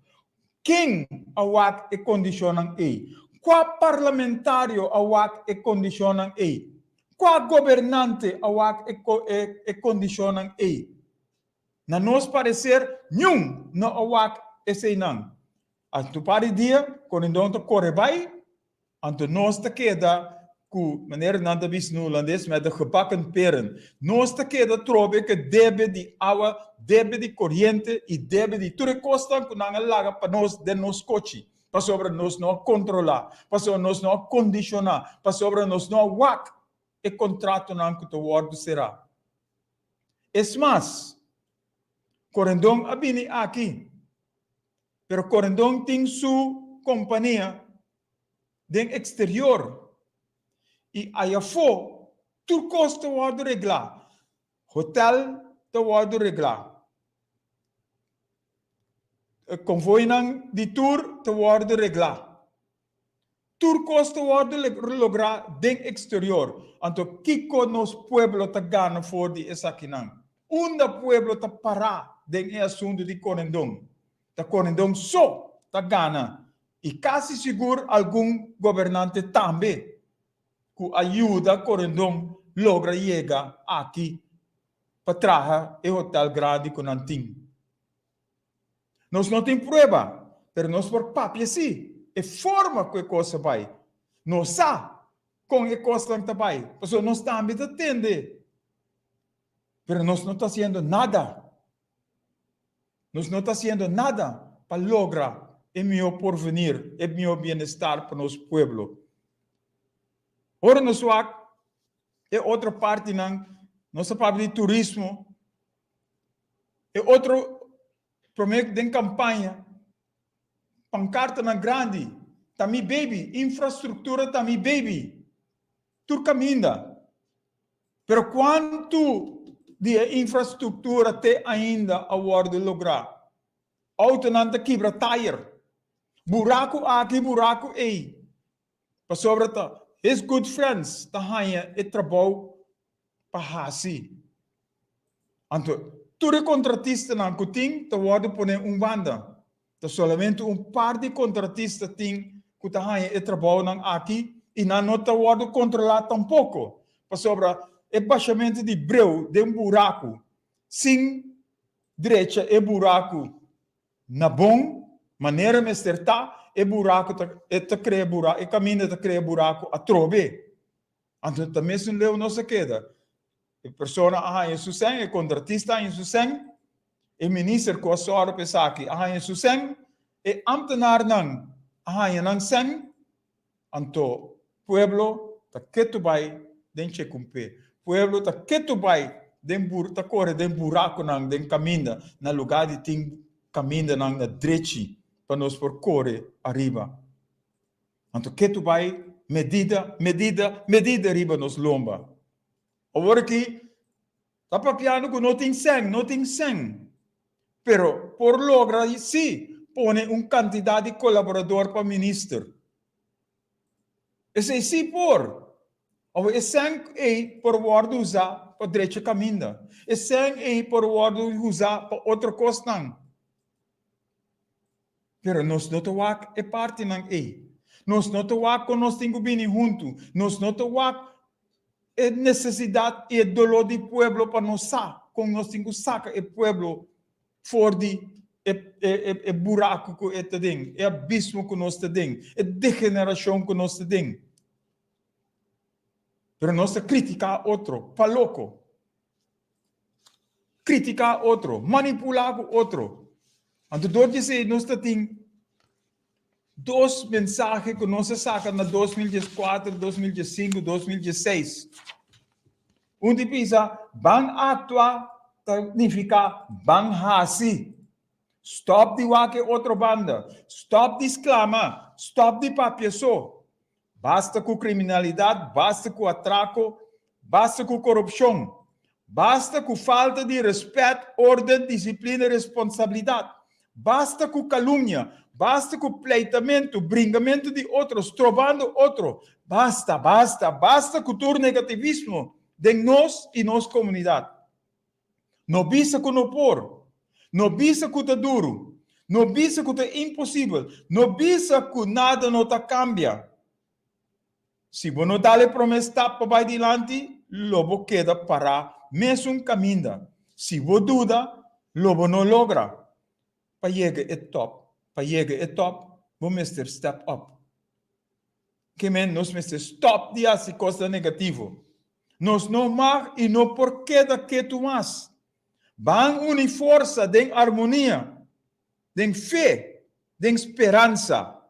Speaker 4: Quem a what e condicionam e? Qual parlamentário a what e condicionam e? Qual governante a what e condicionam e? Na nos parecer, nenhum na a what e sei não. A tu pare dia, correndong to corre vai, anto nos te queda ku meneer Nanda Bisnulandes met de gebakken peren. Nós te queda trobe que debe de água, debe de corriente e debe de tudo costa que não laga para nós de nos coche. Para sobre nós não controlar, para sobre nós não condicionar, para sobre nós não wak e contrato não que o word será. Es mais, correndong abini aqui, pero correndong tem sua companhia de exterior. E aí fo, tudo custa o reglar. Hotel te word reglar. Convoy de tour te word reglar. Tudo custa o lograr den exterior. Anto kiko nos pueblo te gana for di esakinang. Unda pueblo te para den assunto di correndong. Te correndong so te gana. E quase seguro algum governante também. Que ajuda correndong logra chegar aqui para trazer o hotel grande com antim. Nós não temos prova, mas nós por papel sim, é forma que a coisa vai. Nós sabemos com a coisa que vai, porque nós também atendemos. Mas nós não estamos fazendo nada. Nós não estamos fazendo nada para lograr o meu porvenir, o meu bem-estar para o nosso povo. Ora, nós é outra parte da nossa parte de turismo, é outro prometo de campanha, pancarta na grande, também baby, infraestrutura também baby, tudo caminha. Pero quanto de infraestrutura tem ainda a hora de lograr? Auto não quebra tire, buraco aqui, buraco aí, para sobretar. His good friends, tahanya e trabalho para assim. Anto, tudo contratista não kuting, te worde pone banda. Te solamente par de contratista ting, que tahanya e trabalho não aqui, e não te worde controlar tampouco. Para sobra, é baixamento de breu, de buraco, sem direita e buraco na bom, maneira me acertar, e buraco te cria buraco, e caminho te cria buraco a trobe. Então também se leu não se queda. A pessoa em seu sangue, o contratista em seu sangue, o ministro com a sua pesaki em seu sangue, e ambtenaar não em sangue, então pueblo ta ketu bai den checumpe. Pueblo ta ketu bai den ta corre den buraco não den caminho na lugar de ting caminho não na direita. Para nós por correr arriba. Então, que tu vai medida arriba nos lomba. Agora que está papiando que não tem sangue. Pero, por lograr, sim, põe quantidade de colaborador para ministro. Esse é sim por. Esse sangue é por word usar para direita caminho. Esse sangue é por word usar para outra coisa não. Pero nós não temos é parte não é. Nós não temos com nós temos bem junto. Nós não temos é necessidade e dolor do povo para nós sacar. Com nós temos sacar o povo fora de buraco que tem, é abismo que nós tem, é degeneração que nós tem. Pero nós criticar outro, para louco. Criticar outro, manipular outro. Então, dois nós temos dois mensagens que nós sacamos em 2014, 2015, 2016. De pensa, van actuar significa bang hasi. Stop di wake outra banda. Stop di esclama. Stop di papieso. Basta com criminalidade, basta com atraco, basta com corrupção. Basta com falta de respeito, ordem, disciplina e responsabilidade. Basta com calúnia. Basta com pleitamento, bringamento de outros, trovando outro. Basta com todo negativismo de nós e nossa comunidade. Não bisa com o por. Não bisa com o duro. Não bisa com o impossível. Não bisa com nada não tá cambia. Se você não dá a promessa para adiante, lobo queda para mesmo caminho. Se você duda, lobo não logra. Para chegar ao top. Para chegar ao top, vamos ter step up. Que nós temos stop de essa coisa negativa. Nós não mag e não porquê da que tu mas. Van une força de harmonia, de fé, de esperança.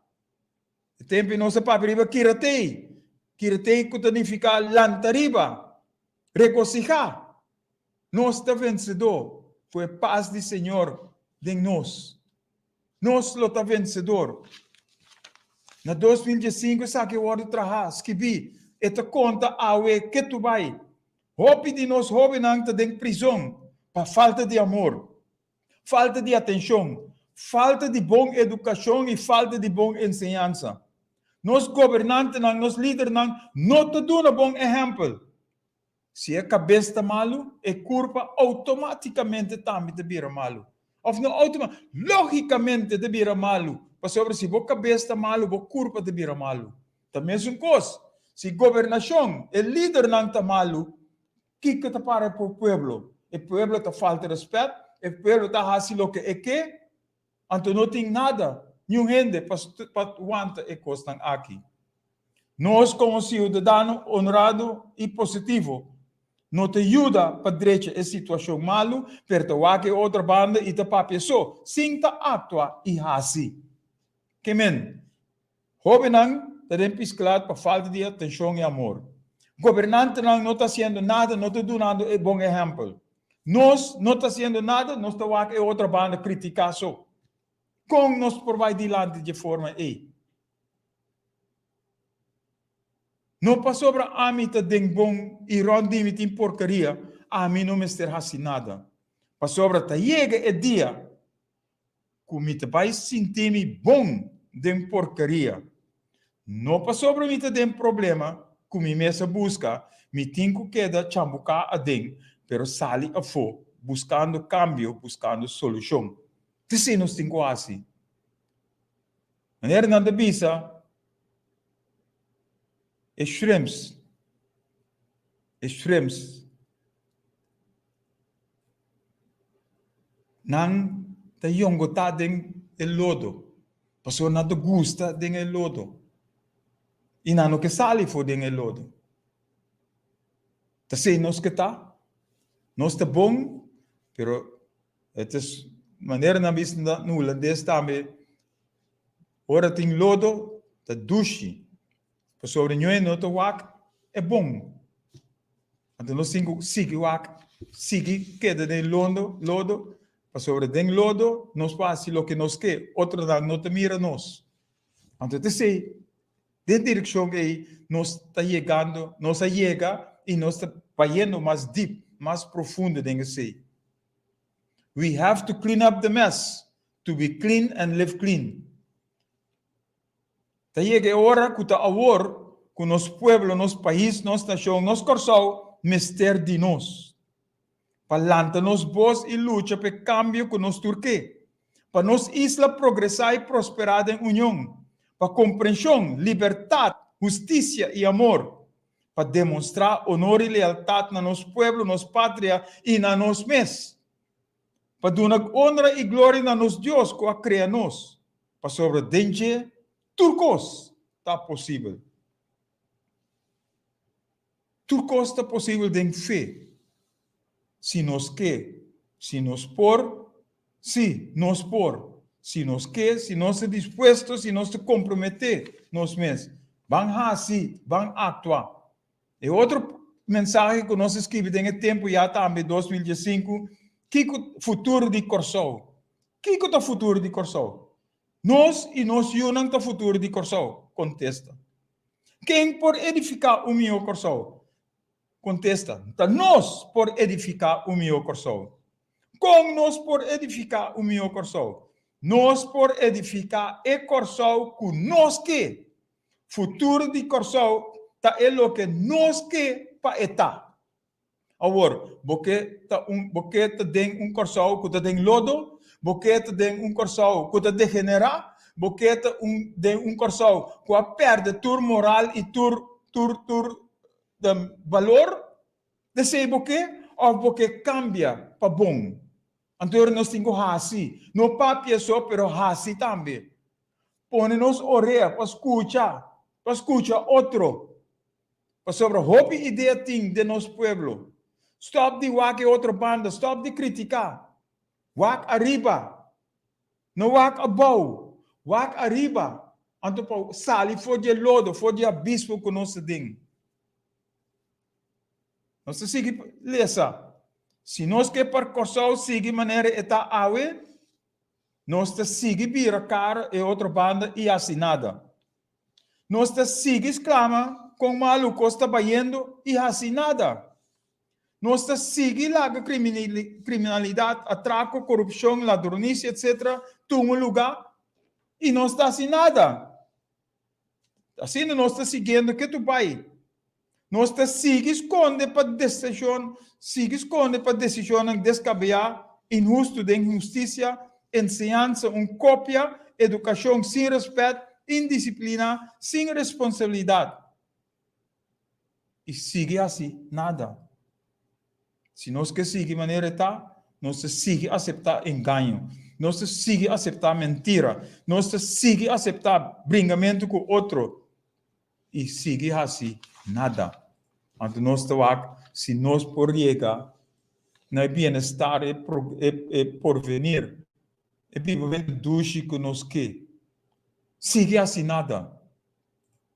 Speaker 4: O tempo nossa palavra kiratei que significa lantariba, regocijar. Nós está vencedor, foi paz do Senhor de nós. Nós lo está vencedor. Na 2015 sabe o hora de trabalhar, escrevi, esta conta awe que tu vai. Hope de nós jovens está em prisão. Para falta de amor, falta de atenção, falta de boa educação e falta de boa ensinança. Nós governantes, nós líderes, não te dão um bom exemplo. Se a cabeça está malo, a culpa automaticamente também te vira malo. Ou não logicamente te vira malo. Mas sobre se a cabeça está malo, a culpa te vira malo. Também é uma coisa. Se a governação, o líder não está malo, o que está para o povo? O povo está falta de respeito, o povo está fazendo o que é que, então não tem nada, nenhum gente para aguentar a coisa aqui. Nós, como cidadão honrado e positivo, não te ajuda para direita a situação malo, para que outra banda e te para pessoa, sem te atuar e assim. Que men, jovem tem pisclado para falta de atenção e amor. Governante não está fazendo nada, não está dando um bom exemplo. Nós não está fazendo nada, nós estamos aqui outra banda criticar só. Como nós por vai adiante de forma aí? Não passou para a mim tá den bom e rondime tem porcaria, a mim não me está fazendo nada. Passou para tá chega o dia, como te vai sentir bom den porcaria. Não passou para mim tá den problema, como me essa busca, me tenho que queda chambucar a den. Pero sali a fo, buscando cambio, buscando solução. Assim nós temos assim. Maneira não da bisa, extremos. Não tá yongo tá den el lodo. Pastor não te gusta den el lodo. E não que sali fo den el lodo. Assim nós que tá. Não está bom, pero het is maneira na vista no holandês também. Ora tem lodo, tá douche. Para sobre não te wak é bom. Então nós temos sigue wak, sigue queda de lodo, para sobre den lodo nós faz o que nós quer. Outro não te mira nós. Então te sei, de direção que nós está chegando, nós chega e nós está indo mais deep. Mais profundo dingen say. We have to clean up the mess to be clean and live clean. Ta llega hora que ta awor que nos pueblo, nos país, nos nación, nos corsao mister de nos. Palanta nos voz y lucha pe cambio que nos turque. Pa nos isla progresar y prosperar en unión. Pa comprensión, libertad, justicia y amor. Para demonstrar honor e lealtade na nosso povo, nossa pátria e na nosso mês. Para dar honra e glória na nosso Deus que a cria nós. Para sobre dente, turcos está possível. Turcos está possível de fé. Se nós quer, se nós por, se nós por. Se nós quer, se nós se disposto, se nós se comprometer, nós mesmos. Vão assim, vão atuar. E outro mensagem que nós escrevemos em tempo já também 2015, Kiko futuro di Corsou. Kiko ta futuro di Corsou. Nós e nós unam ta futuro di Corsou. Contesta. Quem por edificar o meu Corsou? Contesta. Ta nós por edificar o meu Corsou. Com nós por edificar o meu Corsou. Nós por edificar e Corsou conosco. Futuro de Corsou ta é o que nós que pa etá. Agora, porque te tem Corsou que te tem lodo, porque te tem Corsou que te degenera, porque te tem Corsou que perde tur moral e tur de valor, de sei porque, ou porque cambia para bom. Então, nós temos assim, não papia só, pero assim também. Põe-nos orelha para escutar outro, para sobre a roupa e ideia de nosso povo. Stop de wak outra banda, stop de criticar. Wak arriba, não wak above, wak arriba. Então, sali for de lodo, for de abismo que nós temos. Nós seguimos, lesa. Se nós que percussão sigue maneira eta awe, nós te sigue vira cara e outra banda e assim nada. Nós te sigue exclama com malucos trabalhando e assim nada. Nós te sigue lá criminalidade, atraco, corrupção, ladronice, etc. Toma lugar e não está assim nada. Assim nós te seguindo que tu vai. Nós te sigue esconde para decisão, descabear, injusto de injustiça, ensinança, cópia, educação sem respeito, indisciplina, sem responsabilidade. E sigue assim, nada. Se nós que sigue maneira está, nós sigue aceitar engano, nós sigue aceitar mentira, nós sigue aceitar bringamento com outro, e sigue assim, nada. Então, nós se nós por chegar na bem-estar e porvenir, e vivendo duche que nós que, sigue assim nada.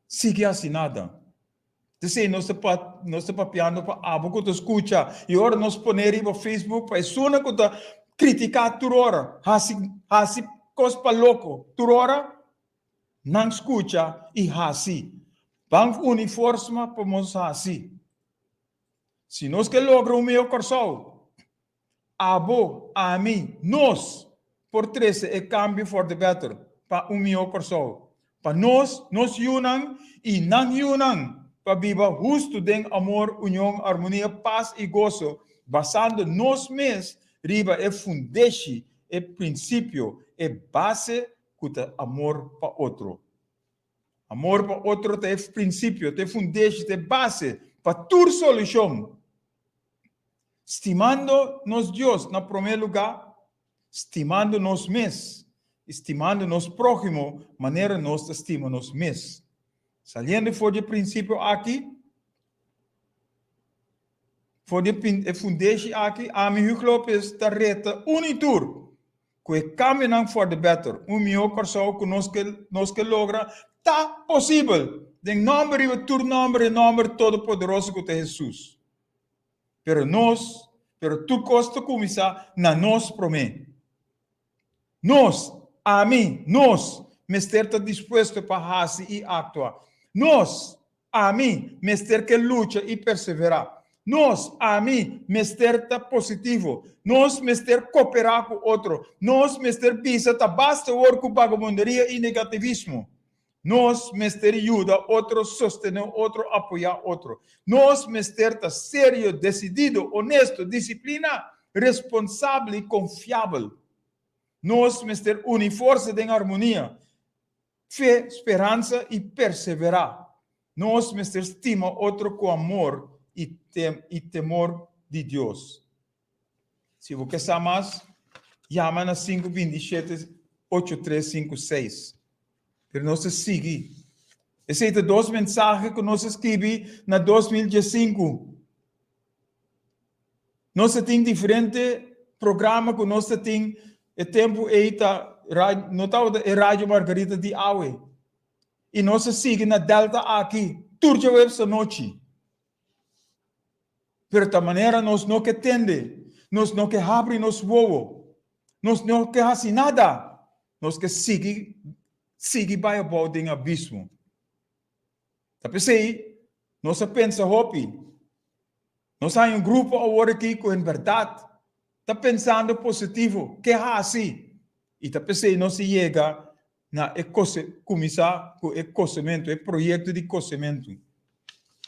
Speaker 4: Sigue assim nada. Então, nós estamos papiando para abo que tu escuta, e agora nós ponemos no Facebook para pessoa que tu criticar tu hora, assim, cospa louco, tu hora, não escuta e assim. Vamos uniforme para nós assim. Se nós que logra o meu coração, abo, a mim, nós, por 13, é cambio for the better, para o meu coração. Para nós unam e não unam, para viver justo de amor, união, harmonia, paz e gozo, basando nós mesmos, riba é fundeixe, é princípio, é base, que amor para outro. Amor para outro é princípio, é fundeixe, é base, para tua solução. Estimando nos Deus, na primeiro lugar, estimando nos mesmos, estimando nos próximos, maneira nós estimamos nos mesmos. Saliendo for de princípio aqui, for de fundeixe aqui, a minha Lopes está reta unitur, que caminham for the better. O meu coração que nós que logra, está possível. De nome e tu nome todo poderoso que é Jesus. Pero tu costa começar na nós promete. Nós, a mim, nós, mester está disposto para fazer e actuar. Nós, a mim, mester que luta e perseverar. Nós, a mim, mester está positivo. Nós, mester cooperar com outro. Nós, mester pisa, tá basta o com vagabundaria e negativismo. Nós, mester ajuda outro, sostener outro, apoiar outro. Nós, mester está sério, decidido, honesto, disciplina, responsável e confiável. Nós, mester unir força em harmonia, fé, esperança e perseverar. Nós, mester estima outro com amor e temor de Deus. Se você quer mais, chama na 527-8356. Pero nós seguimos. Esse é dois mensagens que nós escrevemos na 2015. Nós temos diferentes programas que nós temos. O tempo é Rádio Margarita de Aue. E nós seguimos na Delta aqui. Turja web essa noite. Pero da maneira nós não entendemos. Nós não que abre nos voos. Nós não que assim nada. Nós que sigue vai about em abismo. Tapi sei, nós pensa hopi. Nós há grupo agora aqui com verdade. Está pensando positivo. Que é assim. E tapi sei, nós chega na começar com o cozimento, o projeto de cozimento.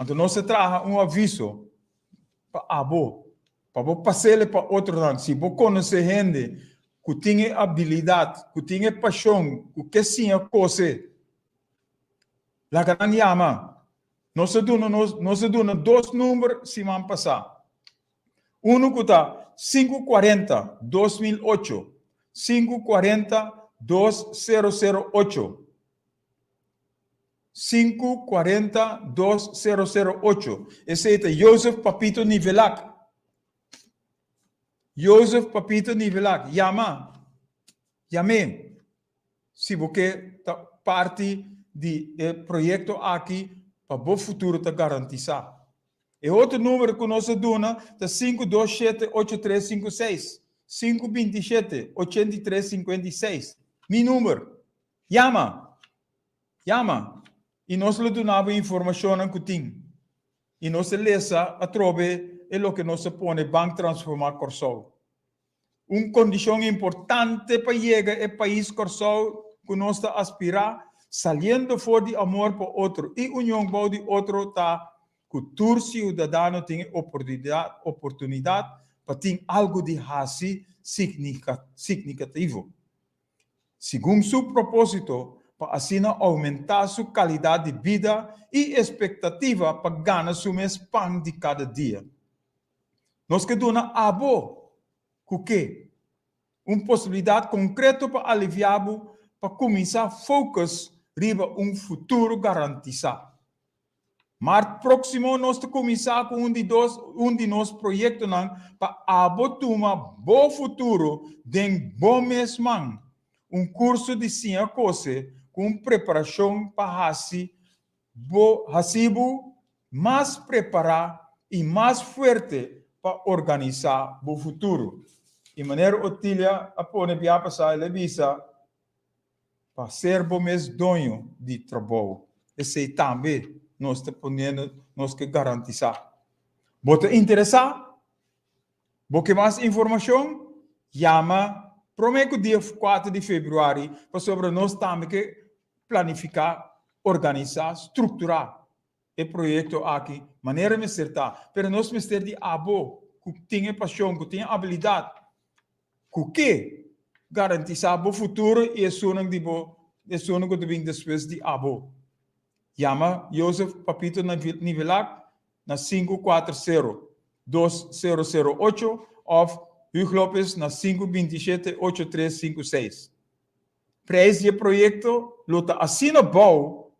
Speaker 4: Então, nós traz aviso para abo, para passar para outro lado. Se você conhece gente que tem habilidade, que tem paixão, que sim a coisa, lá que não chama. Nós damos 2 números semana passada. Um que está 540-2008, 540-2008. 540-2008. Esse é Joseph Papito Nivelac. Joseph Papito Nivelac. Llame. Se você está parte do projeto aqui, para o futuro te garantizar. E outro número que nós damos é 527-8356. 527-8356. Meu número. Llama. E nós lhe damos informação que tem. E nós lesa a trove é o que nós põe Banco Transformar Corsol. Uma condição importante para chegar ao país Corsol que nós aspiramos, saliendo fora de amor para outro e união para de outro, tá, que todo cidadão tem oportunidade para ter algo de raci significativo. Segundo seu propósito, para assim aumentar sua qualidade de vida e expectativa para ganhar seu mês pão de cada dia. Nós que dona abo, que uma possibilidade concreta para aliviar, para começar a focar riba futuro garantizado. Mas próximo nós começar com um de nossos projetos para abotar bom futuro de bom mês curso de ciência coisa com preparação para mais preparado e mais forte para organizar o futuro. De maneira otilha, a pôr a passar a visa para ser bom mês dono de trabalho. Esse também nós estamos nós que garantizar. Você interessar? Você mais informação? Chama prometo dia 4 de fevereiro para sobre nós também que planificar, organizar, estruturar o projeto aqui, maneira de acertar. Pero nós precisamos de abo, que tem paixão, que tem habilidade, que garantizar o futuro e é sono que vem depois de abo. Chama Joseph Papito Nivelac na 540-2008 ou Hugo Lopes na 527-8356. Para esse projeto, luta assina bom,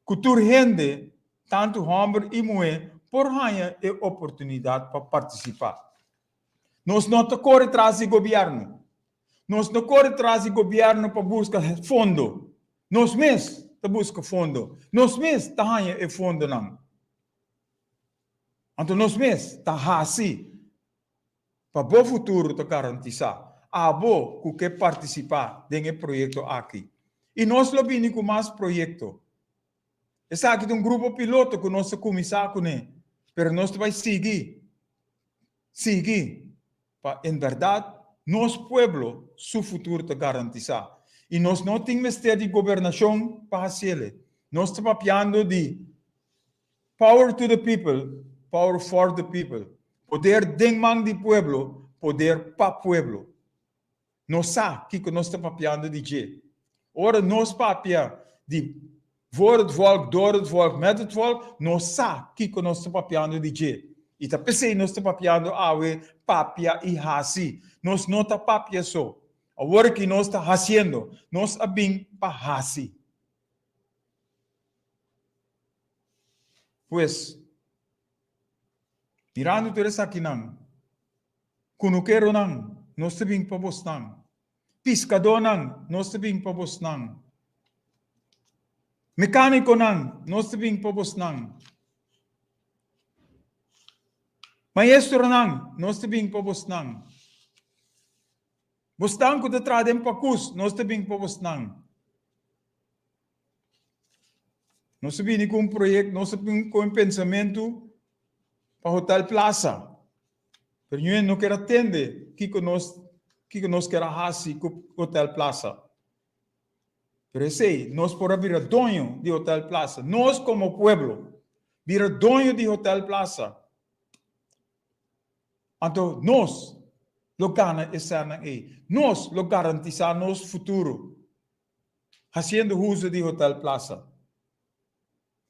Speaker 4: cultura rende, tanto homem e mulher, por ganhar a oportunidade para participar. Nós não corremos atrás do governo. Nós não corremos atrás do governo para buscar fundo. Nós mesmos buscamos fundo. Nós mesmos ganhamos fundo. Então, nós mesmos estamos assim. Para o futuro te garantizar. Abo que quer participar desse projeto aqui. E nós lo vimos com mais projetos. Esse aqui é um grupo piloto que nós começamos com ele. Mas nós vamos seguir. Para, em verdade, nosso povo, seu futuro te garantizar. E nós não temos mistério de governação para fazer. Nós estamos falando de power to the people, power for the people. Poder dentro do povo, poder para o povo. Nós sabemos que nós estamos falando de jeito. Ora, nós falamos de voor het volk, door het volk, met het volk, nós sabemos que nós estamos falando de jeito. E tá pensando nós estamos falando papia e hasi. Nós não estamos papia só. Agora que nós estamos fazendo, nós abim para hasi. Pois, mirando tudo isso aqui, kunuqueiro nós estamos para vos pescador nós estamos para vos mecânico nós estamos para vos maestro nós estamos para vos Bostang ko tradem pakus, nós também pa bostang. Nós sabemos com um projeto, nós sabemos com um pensamento para Hotel Plaza. Pero eu não quero atender que nós quer fazer com Hotel Plaza. Pero sei, nós podemos vir dono de Hotel Plaza. Nós como pueblo, vir dono de Hotel Plaza. Então, nós lo gana essa aí. Nós lo garantizar nosso futuro. Fazendo uso de Hotel Plaza.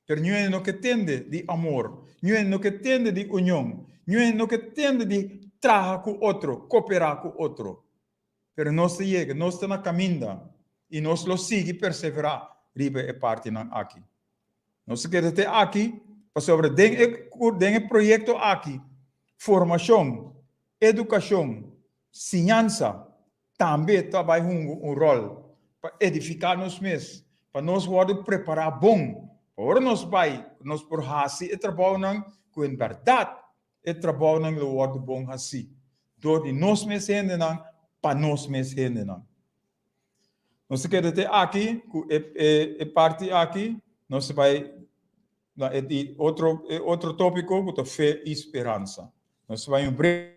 Speaker 4: Pero não no que tende de amor, não no que tende de união, não no que tende de trabalhar com outro, cooperar com outro. Pero nós chega, nós está na caminho e nós lo sigue perseverar riba e parte nan aqui. Nós queremos ter aqui para sobre den projeto aqui, formação, educação, ciência, também trabalha um rol para edificar nós mesmos, para nós poder preparar bom. Ora nós por fazer e trabalhar com verdade e trabalhar no word bom assim. Door de nós mesmos para nós mesmos. Nós queremos ter aqui, parte aqui, nós vai outro tópico, que é fé e esperança. Nós vai break,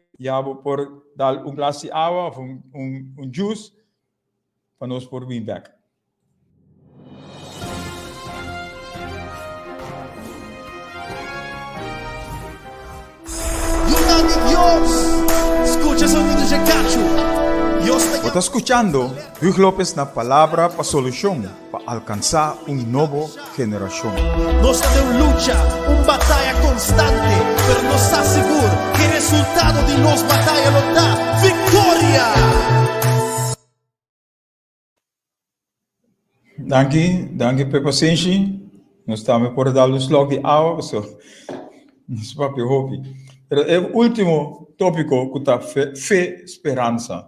Speaker 4: por dar glass de água ou juice para nós por vir back.
Speaker 5: Dios, escucha sonido de cacho.
Speaker 3: Está escuchando Hugh López na palavra para solução para alcançar nova geração.
Speaker 5: Nós temos luta, batalha constante, pero nos está seguro que o resultado de nossa batalha nos dá vitória.
Speaker 4: Danke pela paciência. Nós estamos por dar os log de água, nos papi hobby. O último tópico que está fé e esperança.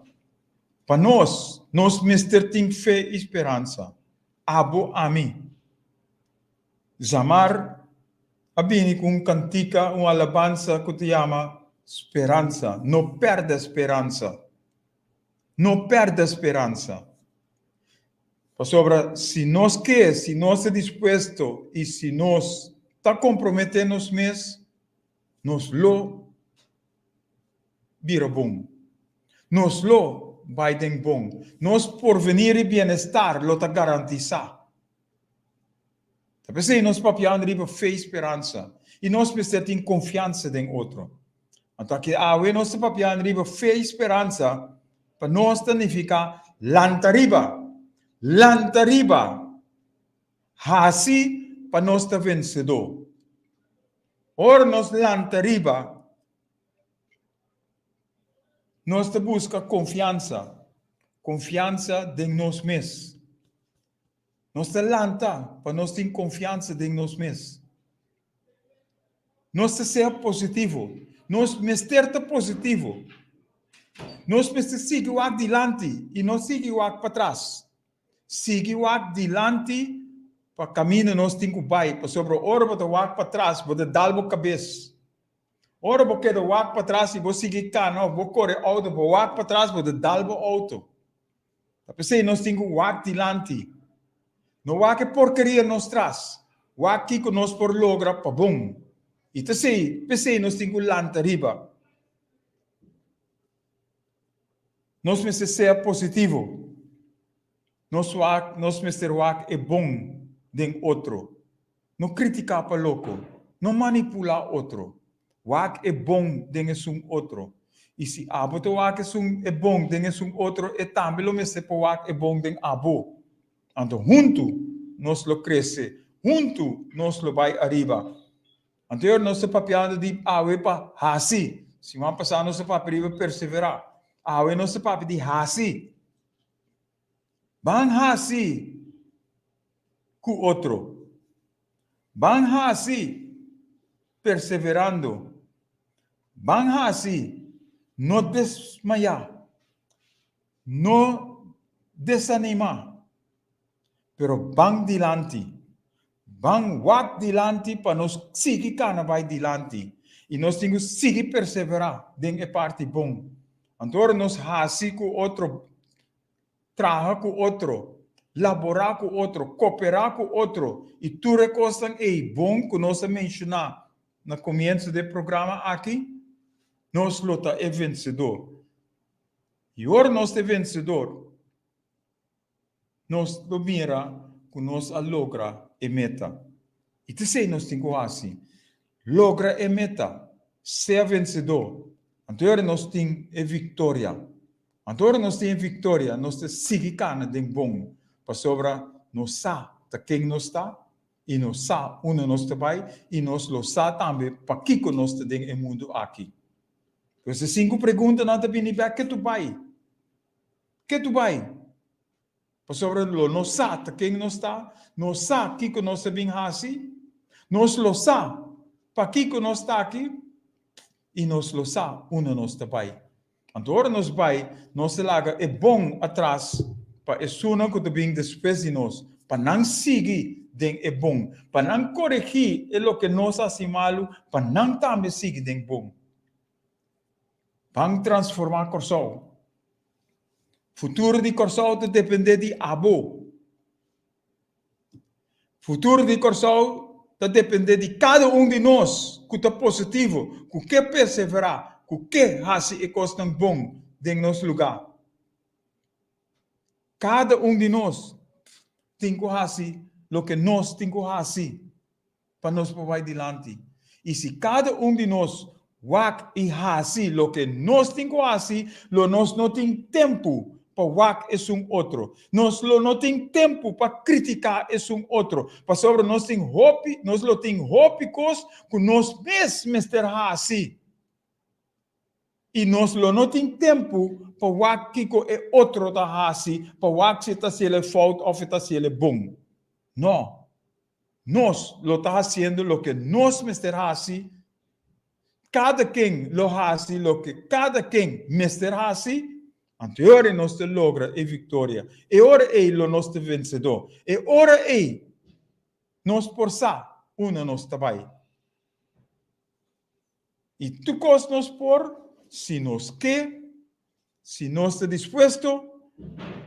Speaker 4: Para nós temos fé e esperança. Abo a mim. Zamar, abini com cantica, alabança que te chama esperança. Não perde a esperança. Não perde a esperança. Sobre, se nós quer, se nós estamos dispostos e se nós está comprometendo nós mesmos, nós lo vira bom. Nós lo vai den bom. Nós porvenir e bem-estar lo está garantizar. Talvez nós papiando riba fé e esperança. E nós precisamos ter confiança em outro. Então, que nós papiando riba fé e esperança, para nós significa lantariba. Assim, para nós estar vencedor. Ora, nós lantariba. Nós te busca confiança em nós mesmos. Nós te lanta para nós ter confiança em nós mesmos. Nós te ser positivo. Nós mestre positivo. Nós precisamos seguir adiante e não seguir para trás. Seguir adiante para caminho nós temos que ir. Para sobre hora para trás, para dar a cabeça. Ora, você quer walk para trás e você seguir cá, não, você corre auto, você walk para trás, você dá o auto. Então, nós temos que walk adiante. Não walk porcaria nos traz. Walk que nós por logra para bom. E assim, nós temos que lançar riba. Nós precisamos ser positivo. Nós precisamos walk é bom de outro. Não criticar para louco. Não manipular outro. Wak é bom dengue um outro. E se abo to wak é bom dengue um outro, e também lo mese po wak é bom dengue abo. Então, junto, nós lo cresce. Junto, nós lo vai arriba. Então, nós se papiando de awe pa hasi. Se uma passar, nós se papi perseverar. Awe nós se papi de hasi. Bang hasi ku outro. Bang hasi perseverando. Bang hasi, não desmayar, não desanimar, pero bang dilante, bang wak dilante para nós seguir cana vai dilante e nós temos que seguir perseverar, den é parte bom. Então nós hasi com outro trabajar con otro, laborar con otro, cooperar con otro. Y tú recostan bom que nos mencionar en el comienzo del programa aquí, nos lo está vencedor. Y ahora nos es vencedor, nos lo mira que nos logra a meta. Y te sei nos tengo así, logra a meta, sea vencedor. Entonces nos tem victoria. Entonces nos tem victoria, nos te sigue cana de bom. Para sobra, nos sa, ta quem nos está, e nos sa, uno nos te vai, e nos lo sa também, para que nos te den o mundo aqui. Então, essas 5 perguntas não te vêm bem, que tu vai? Que tu vai? Para sobra, nos sa, ta quem nos está, nos sa, que nos te vem assim, nos lo sa, para que nos está aqui, e nos lo sa, uno nos te vai. Então, nos vai, nos te laga, bom atrás, para suna que te vem depois de nós, para não seguir den bom, para não corrigir o que nós fazemos malo, para não também seguir den bom. Para transformar o coração. Futuro de coração depende de abo. Futuro de coração depende de cada de nós, que está positivo, que quer perseverar, que quer fazer coisas bom em nosso lugar. Cada de nós tem que fazer o que nós temos que fazer para nós ir adiante. E se cada de nós vai e fazer o que nós temos que fazer, nós não temos tempo para é outro. Nós não temos tempo para criticar é outro. Para sobre nós temos hobby, nós não temos hobby que nós mesmos temos assim. E nós não temos tempo para que é outro da assim, para que está sendo falta ou está sendo bom. Não. Nós lo está fazendo o que nós mesmos temos assim. Cada quem lo faz o que cada quem mesmos temos assim. Ora nós te logra a vitória. E ora nós te vencedor. E ora nós por sa, una nós te vai. E tu cos nós por, se nós quer, se nós está disposto,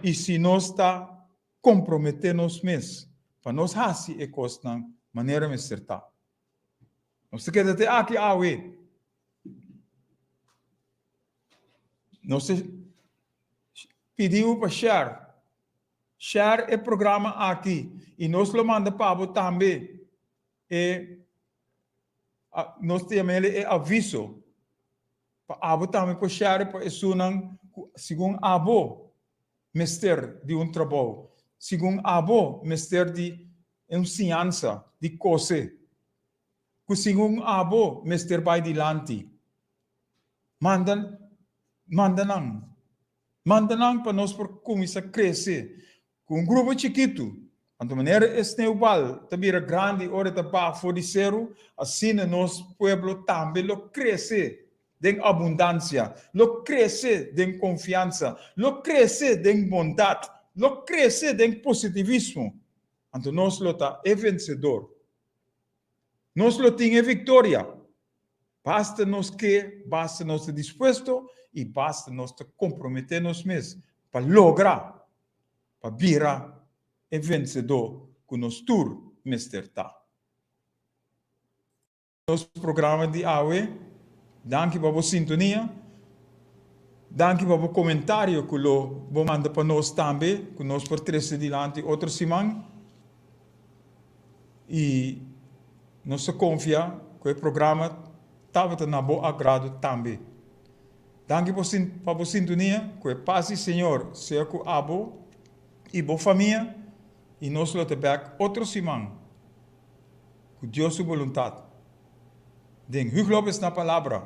Speaker 4: e se nós está comprometendo-nos mesmos, para nós fazer a coisa de maneira mais certa. Nós quer dizer aqui, nós pediu para share o programa aqui e nós lo manda para também nós temos aviso para também para share para sunang segundo abo mestre de trabalho segundo abo mestre de ensinança de coisa que segundo abo mestre vai dilante mandan para nós por começar a crescer. Com grupo chiquito, de maneira snowball, também grande, hora de baixo de zero, assim nosso povo também lo cresce em abundância, lo cresce em confiança, lo cresce em bondade, lo cresce em positivismo. Então nós lo está vencedor. Nós lo tem vitória. Basta nós disposto e basta nós comprometer-nos mesmos para lograr, para virar e vencedor que nós tur mesterta. Nosso programa de hoje, danke para a sintonia, danke para o comentário que você manda para nós também, que nós por três adiante outra semana. E nós confia que o programa estava na boa agrado também. Danke para a sintonia, que a paz do Senhor seja com a abo e a família, e nós vamos ver outra semana, com Deus sua vontade. Den Huglopes na palavra,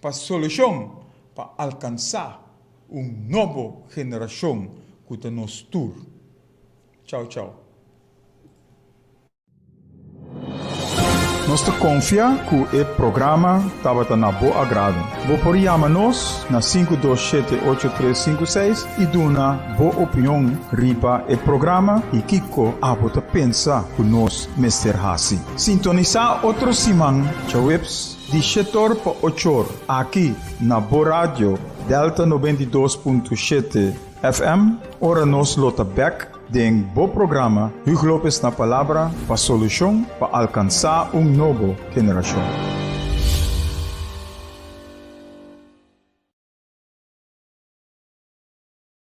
Speaker 4: para solução, para alcançar nova geração que nos tur. Tchau, tchau. Nós confia que o programa estava na boa agrado. Você pode chamar-nos na 527-8356 e dar uma boa opinião riba o programa e Kiko abota pensa que nós mesterhasi. Sintonizar outra semana, tchaueps, de 7 para 8 aqui na Boa Rádio Delta 92.7
Speaker 3: FM, ora nos lota back den bo programa Hugo Lopez na Palabra pa solution pa alcançar novo generación.